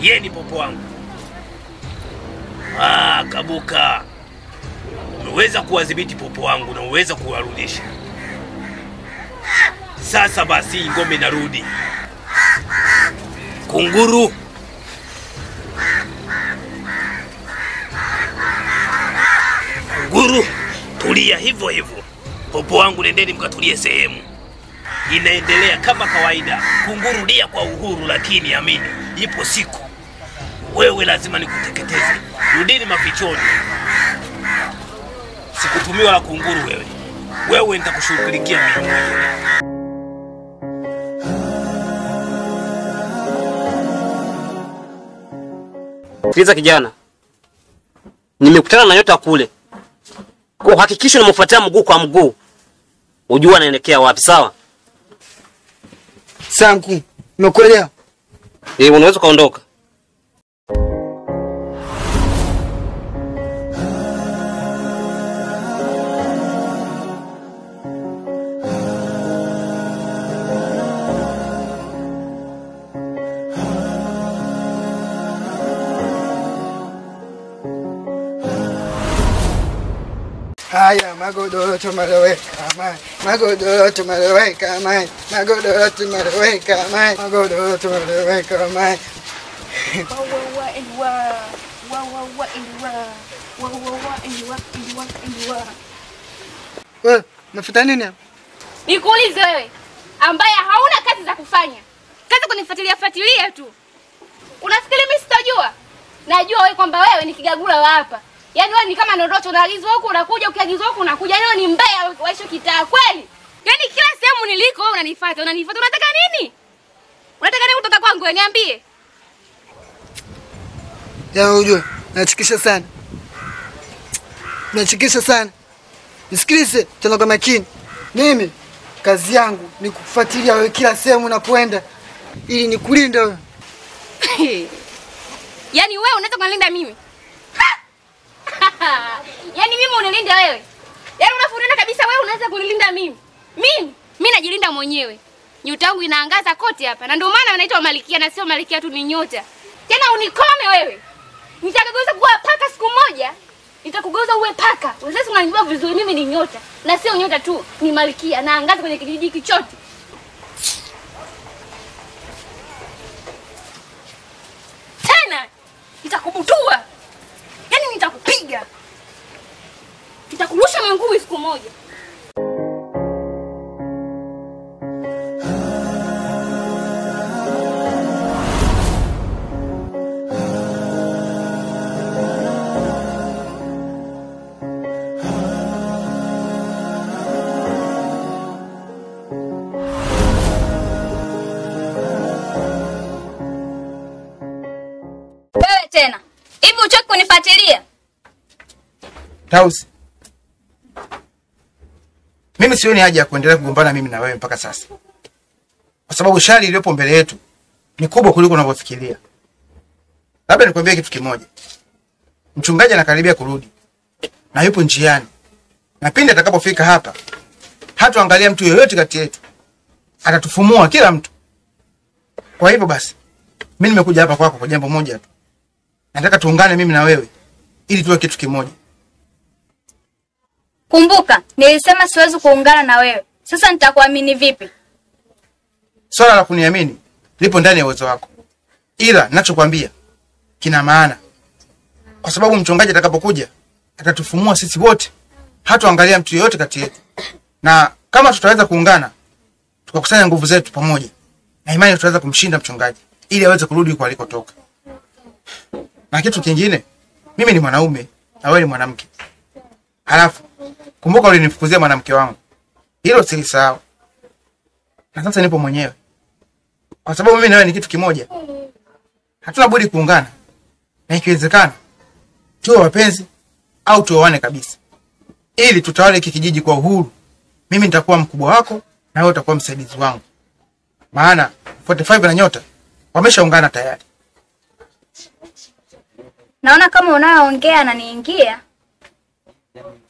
Yeye ni popo wangu. Kabuka. Unaweza kuwadhibiti popo wangu na uweza kuwarudisha. Sasa basi ngome narudi. Kunguru. Kunguru, tulia hivyo hivyo. Popo wangu, nendeni mkatulie sehemu. Inaendelea kama kawaida. Kunguru, lia kwa uhuru, lakini amini, ipo siku wewe lazima nikuteketeze. Rudini mafichoni. Sikutumiwa la kunguru wewe. Wewe nitakushughulikia mimi. Sikiliza kijana. Nimekutana na nyota kule. Kwa hakikisho nimfuatia mguu kwa mguu. Ujua anaelekea wapi, sawa? Sanku, nimekuelewa. Unaweza kaondoka. Haya, magodoro tumeleweka mai, magodoro tumeleweka mai, magodoro tumeleweka mai, magodoro tumeleweka mai. Wewe, unafuta nini hapa? Nikuulize wewe, ambaye hauna kazi za kufanya. Kazi kunifuatilia tu. Unafikiri mimi sitajua? Najua wewe kwamba wewe ni kigagula wa hapa. Yaani wewe ni kama ndoto, unaagizwa huko unakuja, ukiagizwa huko unakuja. Yaani wewe ni mbea wa hicho kitaa kweli. Yaani kila sehemu niliko wewe unanifuata. Unataka nini? Unataka nini kutoka kwangu? Niambie. Ya ujue, nachikisha sana. Nachikisha sana. Nisikilize tena kwa makini. Mimi kazi yangu ni kufuatilia wewe kila sehemu unapoenda ili nikulinde wewe. Yaani wewe unataka kunilinda mimi? Yaani mimi unilinda wewe? Yaani unafurinda kabisa wewe unaweza kunilinda mimi? Mimi najilinda mwenyewe. Nyota yangu inaangaza kote hapa. Na ndio maana anaitwa Malikia na sio Malikia tu, ni nyota. Tena unikome wewe. Nitakugeuza kuwa paka siku moja. Nitakugeuza uwe paka. Wewe unanijua vizuri, mimi ni nyota. Na sio nyota tu, ni Malikia naangaza kwenye kijiji hiki chote. Tena nitakubutua. Yaani nitakupiga. Nitakurusha mangumi siku moja. Wewe tena. Hivi uchoki kunifuatilia? Tausi, mimi sioni haja ya kuendelea kugombana mimi na wewe mpaka sasa, kwa sababu shari iliyopo mbele yetu ni kubwa kuliko unavyofikiria. Labda nikwambie kitu kimoja. Mchungaji anakaribia kurudi na yupo njiani, na pindi atakapofika hapa hatuangalia mtu yeyote kati yetu, atatufumua kila mtu. Kwa hivyo basi mimi nimekuja hapa kwako kwa jambo moja tu. Nataka tuungane mimi na wewe ili tuwe kitu kimoja. Kumbuka, nilisema siwezi kuungana na wewe. Sasa nitakuamini vipi? Swala la kuniamini lipo ndani ya uwezo wako. Ila ninachokuambia kina maana. Kwa sababu mchungaji atakapokuja atatufumua sisi wote. Hatuangalia mtu yeyote kati yetu. Na kama tutaweza kuungana, tukakusanya nguvu zetu pamoja, na imani tutaweza kumshinda mchungaji ili aweze kurudi huko alikotoka. Na kitu kingine, mimi ni mwanaume na wewe ni mwanamke. Halafu kumbuka ulinifukuzia mwanamke wangu. Hilo silisahau. Na sasa nipo mwenyewe. Kwa sababu mimi na wewe ni kitu kimoja. Hatuna budi kuungana. Na ikiwezekana tuwe wapenzi au tuoane kabisa. Ili tutawale hiki kijiji kwa uhuru. Mimi nitakuwa mkubwa wako na wewe utakuwa msaidizi wangu. Maana 45 na nyota wameshaungana tayari. Naona kama unayoongea na niingia.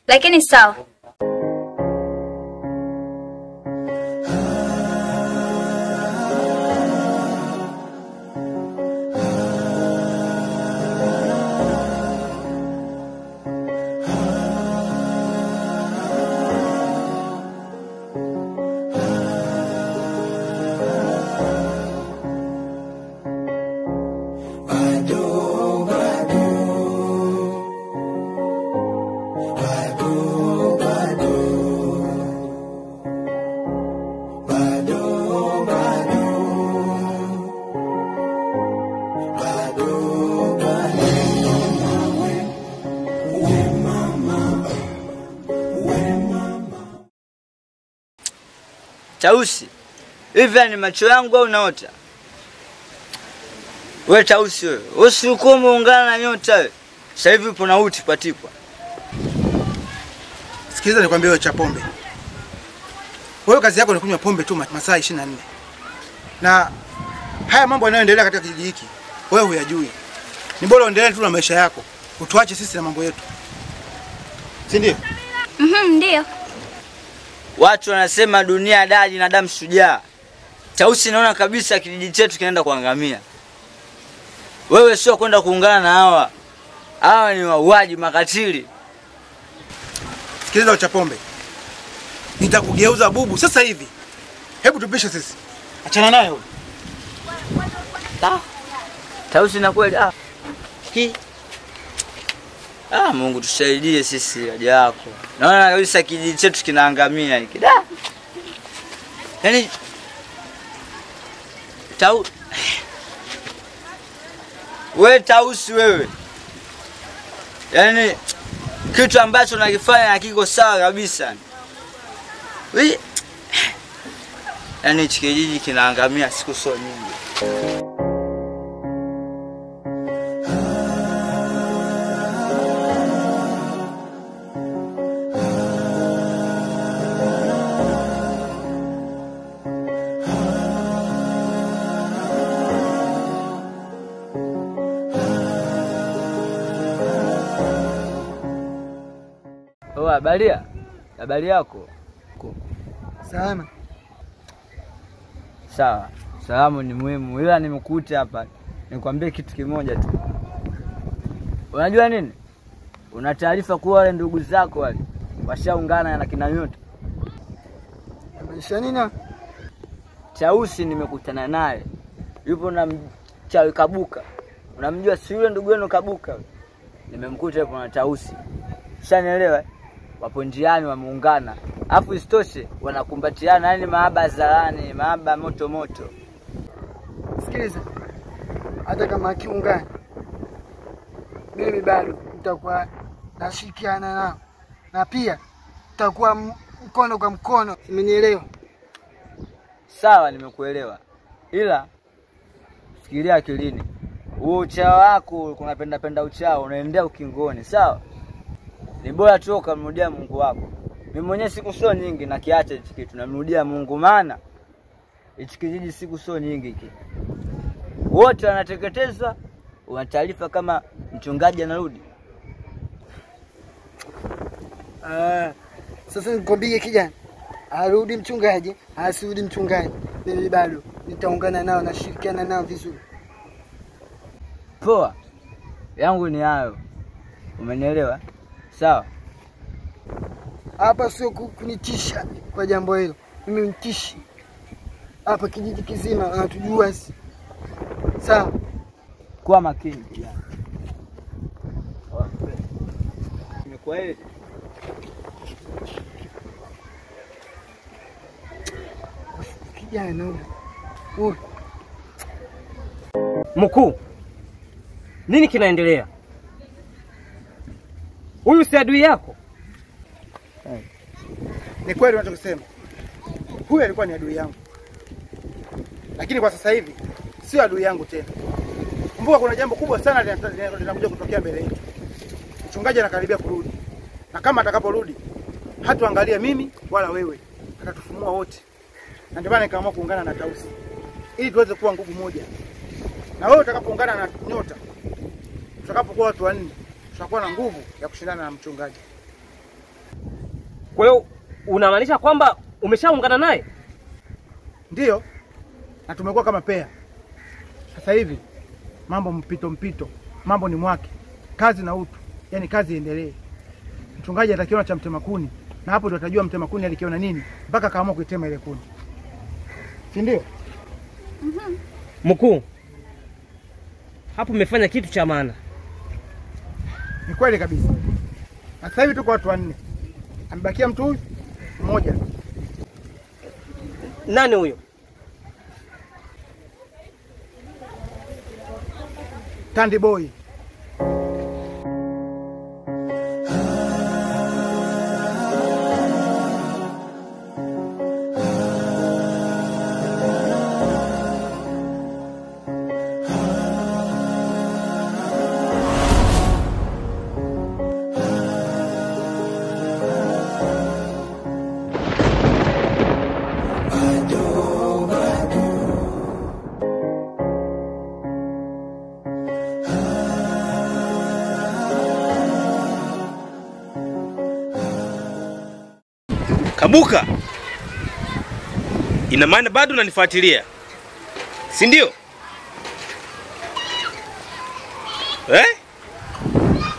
Lakini sawa. Bye. Tausi, hivi ni macho yangu au naota? Wewe Tausi wewe, usikuwa umeungana na nyota wewe. Sasa hivi upo na uti patipwa. Sikiliza nikwambie wewe Chapombe. Wewe kazi yako ni kunywa pombe tu masaa 24. Na haya mambo yanayoendelea katika kijiji hiki, wewe huyajui. Ni bora uendelee tu na maisha yako. Utuache sisi na mambo yetu. Si ndio? Ndio. Watu wanasema dunia daji na damu shujaa. Tausi, naona kabisa kijiji chetu kinaenda kuangamia. Wewe sio kwenda kuungana na hawa. Hawa ni wauaji makatili. Sikiliza Chapombe. Nitakugeuza bubu sasa hivi. Hebu tupishe sisi. Achana naye huyo. Tausi na kweli Mungu tusaidie sisi haja yako. Naona kabisa kijiji chetu kinaangamia hiki. Yaani wewe Tausi wewe. Yaani kitu ambacho nakifanya hakiko sawa kabisa. Wewe yaani kijiji kinaangamia siku sio nyingi. Habari yako? Salama. Sawa. Salamu ni muhimu. Ila nimekuta hapa nikwambie kitu kimoja tu. Unajua nini? Una taarifa kuwa wale ndugu zako wale washaungana na kina Nyota. Maanisha nini? Tausi nimekutana naye. Yupo na mchawi Kabuka. Unamjua si yule ndugu yenu Kabuka? Nimemkuta yupo na Tausi. Ushanielewa? Wapo njiani wameungana. Alafu isitoshe wanakumbatiana, yani mahaba zalani, mahaba moto moto. Sikiliza. Hata kama akiungana, mimi bado nitakuwa nashirikiana nao. Na pia tutakuwa mkono kwa mkono. Umenielewa? Sawa, nimekuelewa. Ila fikiria akilini. Huo uchao wako kunapenda uchao unaendea ukingoni, sawa? Ni bora tu ukamrudia Mungu wako. Mimi mwenyewe siku sio nyingi na kiacha hichi kitu, namrudia Mungu, maana hichi kijiji siku sio nyingi hiki. Wote wanateketezwa, una taarifa kama mchungaji anarudi. Sasa nikwambie kijana, arudi mchungaji, asirudi mchungaji, mimi bado nitaungana nao na shirikiana nao vizuri. Poa. Yangu ni hayo. Umenielewa? Sawa. Hapa sio kunitisha kwa jambo hilo. Mimi nitishi. Hapa kijiji kizima wanatujua. Sawa. Kuwa makini kijana. Nimekuwa hivi. Kijana Mkuu, nini kinaendelea? Huyu si adui yako? Ni kweli unachosema. Huyu alikuwa ni adui yangu. Lakini kwa sasa hivi sio adui yangu tena. Kumbuka kuna jambo kubwa sana linakuja kutokea mbele yetu. Mchungaji anakaribia kurudi. Na kama atakaporudi, hatuangalia mimi wala wewe. Atatufumua wote. Na ndio maana nikaamua kuungana na Tausi. Ili tuweze kuwa nguvu moja. Na wewe utakapoungana na Nyota, tutakapokuwa watu wanne, tutakuwa na nguvu ya kushindana na mchungaji. Kwa hiyo unamaanisha kwamba umeshaungana naye? Ndio. Na tumekuwa kama pea. Sasa hivi mambo mpito. Mambo ni mwake. Kazi na utu. Yaani kazi iendelee. Mchungaji atakiona cha mtema kuni, na hapo ndio atajua mtema kuni alikiona nini mpaka kaamua kuitema ile kuni. Si ndio? Mkuu, hapo umefanya kitu cha maana. Ni kweli kabisa. Na sasa hivi tuko watu wanne. Amebakia mtu huyu mmoja. Nani huyo? Tandi Boy. Kabuka, ina maana bado unanifuatilia, si ndio?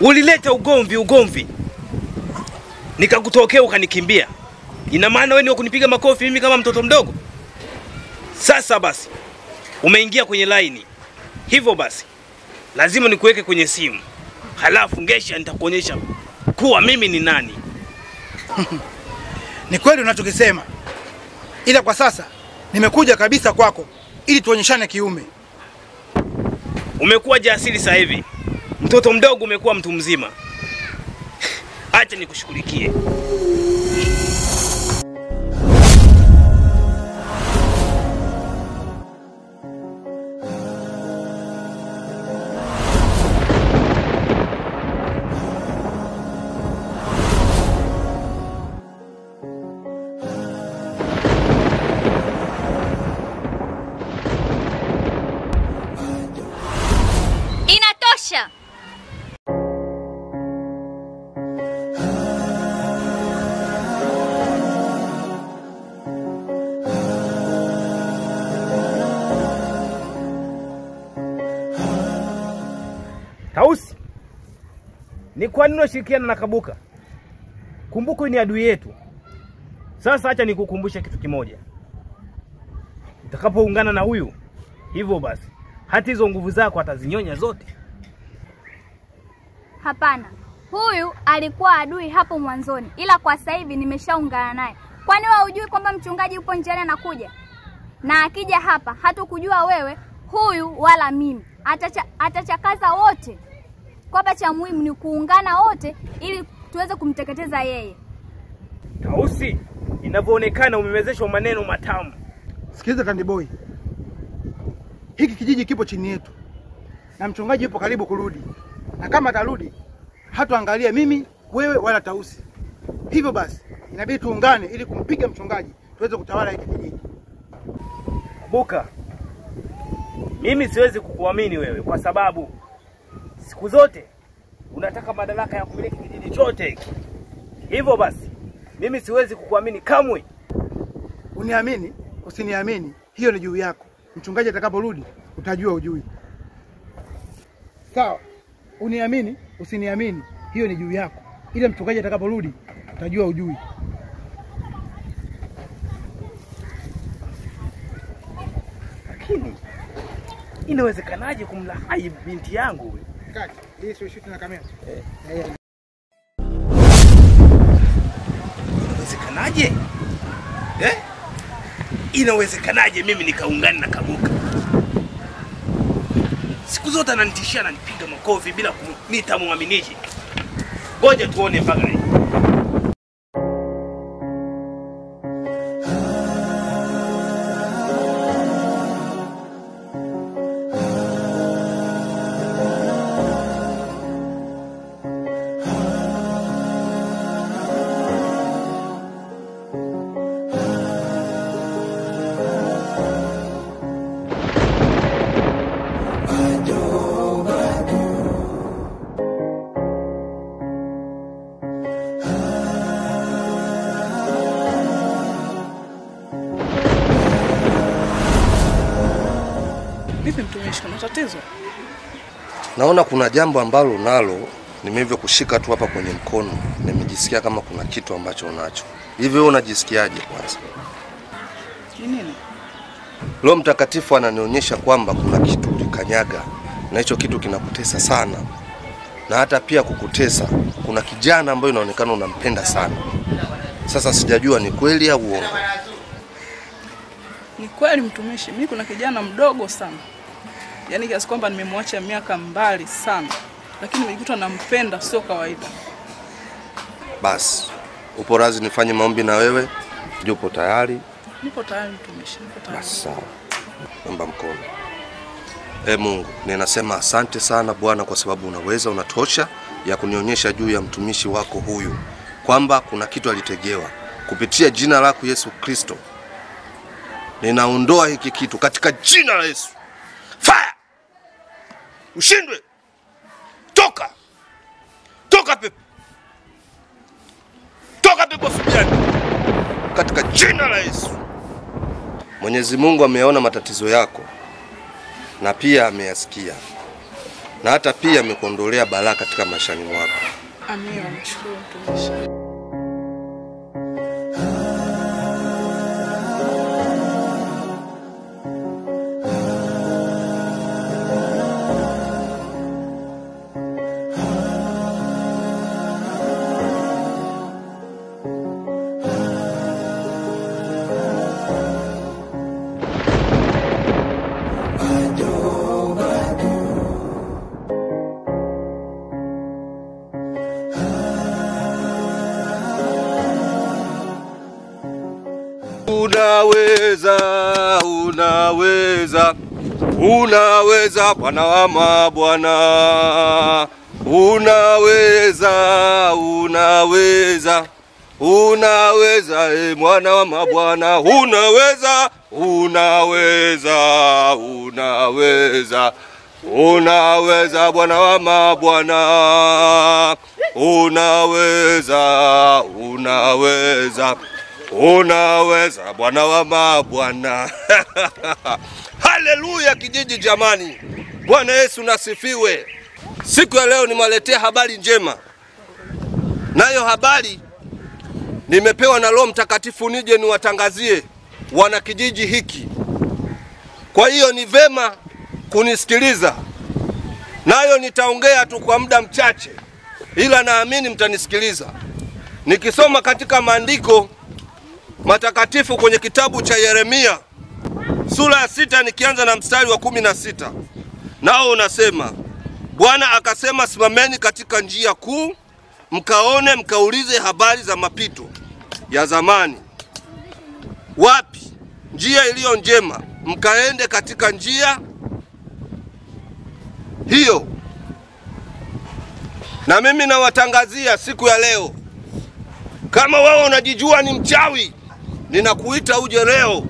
Ulileta ugomvi nikakutokea ukanikimbia. Ina maana wewe ni wa kunipiga makofi mimi kama mtoto mdogo? Sasa basi umeingia kwenye line. Hivyo basi lazima nikuweke kwenye simu. Halafu ngesha nitakuonyesha kuwa mimi ni nani. Ni kweli unachokisema. Ila kwa sasa nimekuja kabisa kwako ili tuonyeshane kiume. Umekuwa jasiri sasa hivi. Mtoto mdogo umekuwa mtu mzima. Acha nikushughulikie. Inatosha. Tausi, ni kwa nini unashirikiana na Kabuka? Kumbuka ni adui yetu. Sasa acha nikukumbushe kitu kimoja. Utakapoungana na huyu, hivyo basi hata hizo nguvu zako atazinyonya zote. Hapana. Huyu alikuwa adui hapo mwanzoni, ila kwa sasa hivi nimeshaungana naye. Kwani wewe hujui kwamba mchungaji yupo njiani anakuja? Na akija hapa hatukujua wewe, huyu wala mimi. Atachakaza wote. Kwamba cha muhimu ni kuungana wote ili tuweze kumteketeza yeye. Tausi, inavyoonekana umemezeshwa maneno matamu. Sikiliza Candy Boy. Hiki kijiji kipo chini yetu. Na mchungaji yupo karibu kurudi. Na kama atarudi, hatuangalia mimi, wewe wala Tausi. Hivyo basi, inabidi tuungane ili kumpiga mchungaji, tuweze kutawala hiki kijiji. Kabuka, mimi siwezi kukuamini wewe kwa sababu siku zote unataka madaraka ya kumiliki kijiji chote hiki. Hivyo basi, mimi siwezi kukuamini kamwe. Uniamini, usiniamini, hiyo ni juu yako. Mchungaji atakaporudi, utajua ujui. Sawa. Uniamini, usiniamini, hiyo ni juu yako. Ile mchungaji atakaporudi, utajua ujui. Lakini inawezekanaje kumlaghai binti yangu huyu? Kati, hii sio shoot na kamera. Inawezekanaje? Inawezekanaje mimi nikaungana na Kabuka? Siku zote ananitishia na nipiga makofi bila nitamwaminishi. Ngoja tuone mpaka lini. Vipi mtumishi, kuna tatizo? Naona kuna jambo ambalo nalo nimevyo kushika tu hapa kwenye mkono. Nimejisikia kama kuna kitu ambacho unacho. Hivi wewe unajisikiaje kwanza? Ni nini? Roho Mtakatifu ananionyesha kwamba kuna kitu ulikanyaga na hicho kitu kinakutesa sana. Na hata pia kukutesa, kuna kijana ambaye inaonekana unampenda sana. Sasa sijajua ni kweli au uongo. Ni kweli mtumishi, mimi kuna kijana mdogo sana. Yaani kiasi kwamba nimemwacha miaka mbali sana. Lakini nimejikuta nampenda sio kawaida. Basi, upo razi nifanye maombi na wewe? Yupo tayari? Nipo tayari mtumishi, nipo tayari. Basi sawa. Naomba mkono. Mungu, ninasema asante sana Bwana kwa sababu unaweza, unatosha ya kunionyesha juu ya mtumishi wako huyu kwamba kuna kitu alitegewa. Kupitia jina lako Yesu Kristo, ninaondoa hiki kitu katika jina la Yesu. Fire! Ushindwe! Toka! Toka pepo! Toka pepo Subiani! jina la Yesu. Mwenyezi Mungu ameona matatizo yako na pia ameyasikia, na hata pia amekuondolea balaa katika maishani mwako. Amina, nashukuru mtumishi. Unaweza Bwana wa mabwana, unaweza Bwana wa mabwana, unaweza Bwana wa mabwana, unaweza Bwana wa mabwana. Haleluya kijiji jamani. Bwana Yesu nasifiwe. Siku ya leo nimewaletea habari njema. Nayo habari nimepewa na Roho Mtakatifu nije niwatangazie wana kijiji hiki. Kwa hiyo ni vema kunisikiliza. Nayo nitaongea tu kwa muda mchache, ila naamini mtanisikiliza. Nikisoma katika maandiko matakatifu kwenye kitabu cha Yeremia sura ya 6 nikianza na mstari wa 16. Nao unasema, Bwana akasema, simameni katika njia kuu, mkaone mkaulize habari za mapito ya zamani. Wapi njia iliyo njema, mkaende katika njia hiyo. Na mimi nawatangazia siku ya leo, kama wewe unajijua ni mchawi, ninakuita uje leo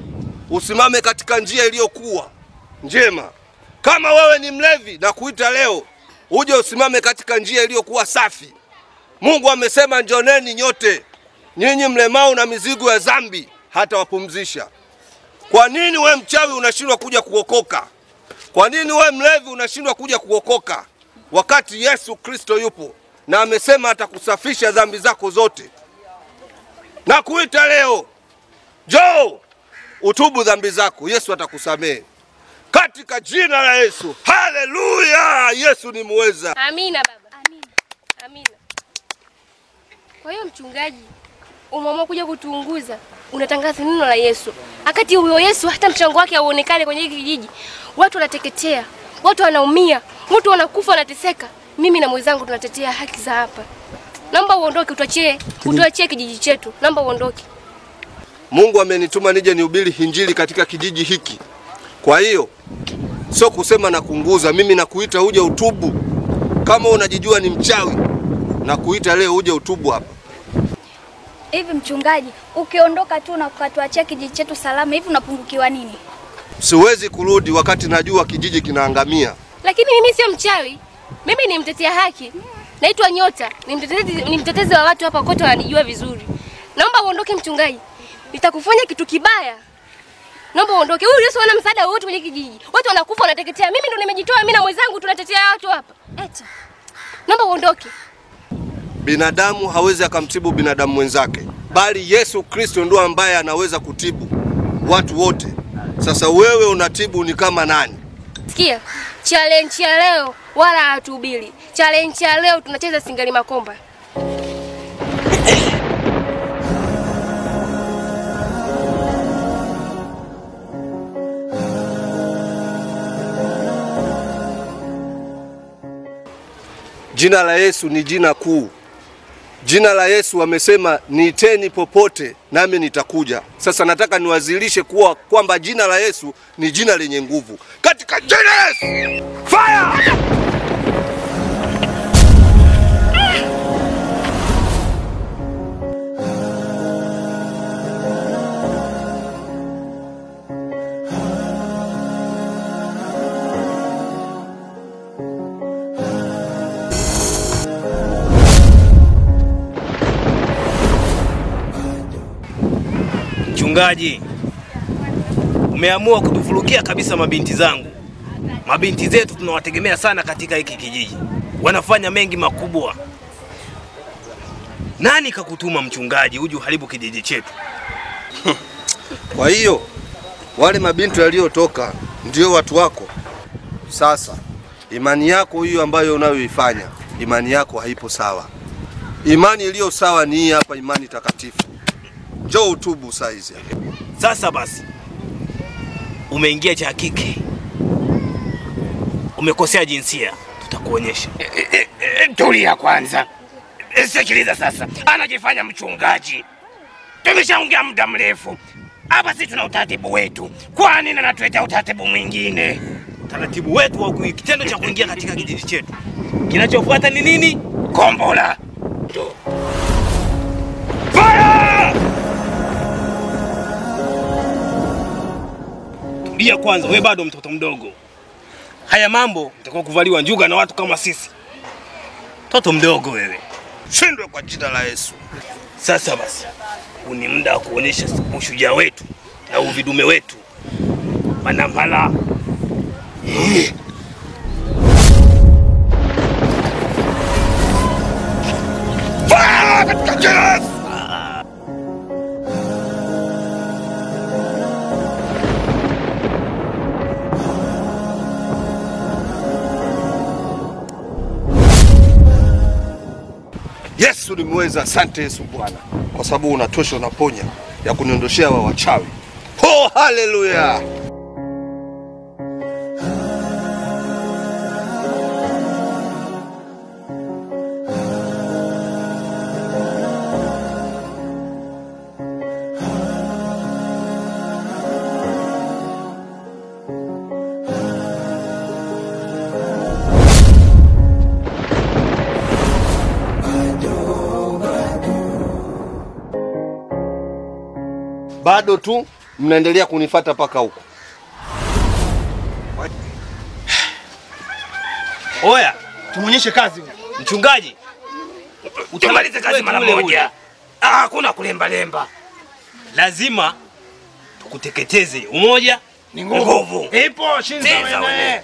usimame katika njia iliyokuwa njema. Kama wewe ni mlevi, nakuita leo uje usimame katika njia iliyokuwa safi. Mungu amesema njoneni nyote nyinyi mlemao na mizigo ya dhambi, hata wapumzisha. Kwa nini wewe mchawi unashindwa kuja kuokoka? Kwa nini wewe mlevi unashindwa kuja kuokoka wakati Yesu Kristo yupo na amesema atakusafisha dhambi zako zote? Nakuita leo, njoo utubu dhambi zako, Yesu atakusamehe katika jina la Yesu. Haleluya, Yesu ni muweza. Amina baba. Amina. Kwa hiyo mchungaji, umeamua kuja kutuunguza, unatangaza neno la Yesu. Wakati huyo Yesu hata mchango wake hauonekane kwenye hiki kijiji. Watu wanateketea, watu wanaumia, watu wanakufa, wanateseka. Mimi na mwenzangu tunatetea haki za hapa. Naomba uondoke, utuachie kijiji chetu. Naomba uondoke. Mungu amenituma nije nihubiri injili katika kijiji hiki. Kwa hiyo sio kusema na kunguza, mimi nakuita uje utubu. Kama unajijua ni mchawi, nakuita leo uje utubu hapa. Hivi mchungaji, ukiondoka tu na ukatuachia kijiji chetu salama, hivi unapungukiwa nini? Siwezi kurudi wakati najua kijiji kinaangamia. Lakini mimi sio mchawi. Mimi ni mtetea haki. Naitwa Nyota, ni mtetezi wa watu hapa kote, wananijua vizuri. Naomba uondoke mchungaji. Nitakufanya kitu kibaya. Naomba uondoke. Huyu Yesu ana msaada wote kwenye kijiji. Watu wanakufa, wanateketea. Mimi ndo nimejitoa, mimi na mwenzangu tunatetea watu hapa. Eti. Naomba uondoke. Binadamu hawezi akamtibu binadamu mwenzake, bali Yesu Kristo ndo ambaye anaweza kutibu watu wote. Sasa wewe unatibu ni kama nani? Sikia, challenge ya leo wala hatuhubiri. Challenge ya leo tunacheza singali makomba. Jina la Yesu ni jina kuu. Jina la Yesu amesema niiteni popote nami nitakuja. Sasa nataka niwazilishe kwamba jina la Yesu ni jina lenye nguvu. Katika jina la Yesu, fire! Mchungaji, umeamua kutufurugia kabisa mabinti zangu. Mabinti zetu tunawategemea sana katika hiki kijiji. Wanafanya mengi makubwa. Nani kakutuma mchungaji uje uharibu kijiji chetu? Kwa hiyo wale mabinti waliotoka ndio watu wako. Sasa imani yako hiyo ambayo unayoifanya, imani yako haipo sawa. Imani iliyo sawa ni hii hapa, imani takatifu. Njoo utubu saizi. Sasa basi, umeingia cha kike, umekosea jinsia, tutakuonyesha. Tulia kwanza. Sikiliza sasa, anajifanya mchungaji. Tumeshaongea muda mrefu. Hapa sisi tuna utaratibu wetu. Kwa nini anatuletea utaratibu mwingine? Utaratibu wetu wa kitendo cha kuingia katika kijiji chetu. Kinachofuata ni nini? Kombola. Fire! Tulia kwanza, wewe bado mtoto mdogo. Haya mambo utakuwa kuvaliwa njuga na watu kama sisi. Mtoto mdogo wewe. Shindwe kwa jina la Yesu. Sasa basi, ni muda wa kuonyesha ushujaa wetu na uvidume wetu. Manambala. Katika jina. Yesu ni mweza. Asante Yesu Bwana, kwa sababu unatosha, unaponya ya kuniondoshea wa wachawi. Oh, haleluya! Bado tu mnaendelea kunifuata paka huko. Oya, tumuonyeshe kazi huyo. Mchungaji, utamaliza kazi mara moja. Hakuna kulemba lemba. Lazima tukuteketeze. Umoja ni nguvu. Ipo shinza wewe.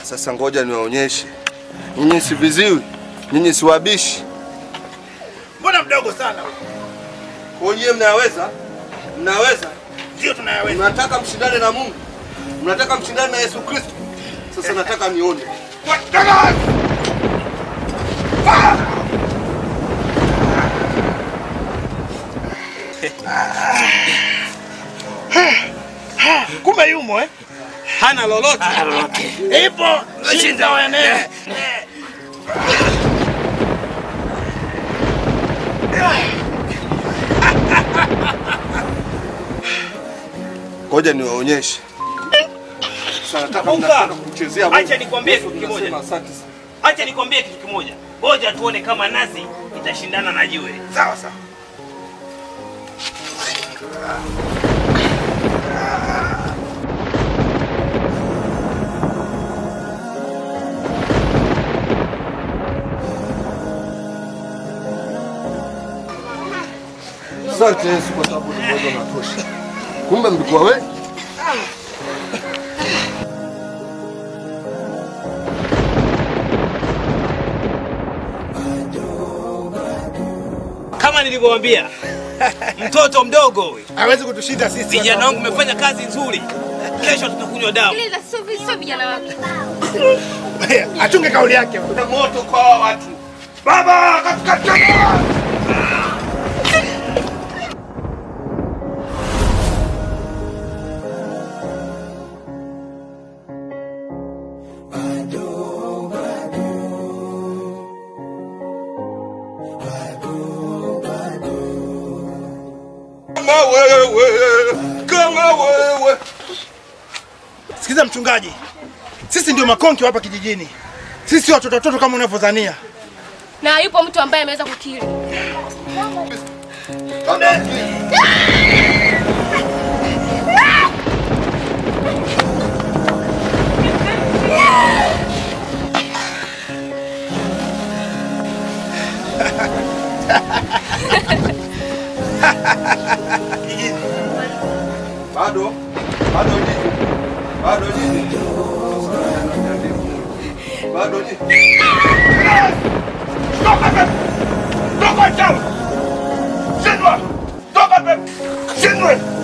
Sasa ngoja niwaonyeshe. Nyinyi si viziwi, nyinyi si wabishi. Mbona mdogo sana? Kwa hiyo mnaweza? Mnaweza? Ndio tunayaweza. Mnataka mshindane na Mungu? Mnataka mshindane na Yesu Kristo? Sasa nataka nione. Kumbe yumo Hana lolote. Ipo shinda wewe. Ngoja niwaonyeshe. Sasa nataka kuchezea Mungu. Acha nikwambie kitu kimoja. Acha nikwambie kitu kimoja. Ngoja tuone kama nazi itashindana na jiwe. Sawa sawa. Asante Yesu kwa sababu ni mweza unatosha. Kumbe mlikuwa wewe? Kama nilivyowaambia, mtoto mdogo hawezi kutushinda sisi. Vijana wangu mmefanya kazi nzuri. Kesho tutakunywa damu. Sikiliza, sio vijana wako. Achunge kauli yake. Kuna moto kwa watu. Baba katika jina. Kama wewe. Sikiza mchungaji. Sisi ndio makonki hapa kijijini. Sisi watoto kama unavyodhania. Na yupo mtu ambaye ameweza kukiri. Bado jiji. Bado jiji. Bado jiji. Toka pepe. Toka chao. Shindwa. Toka pepe. Shindwe.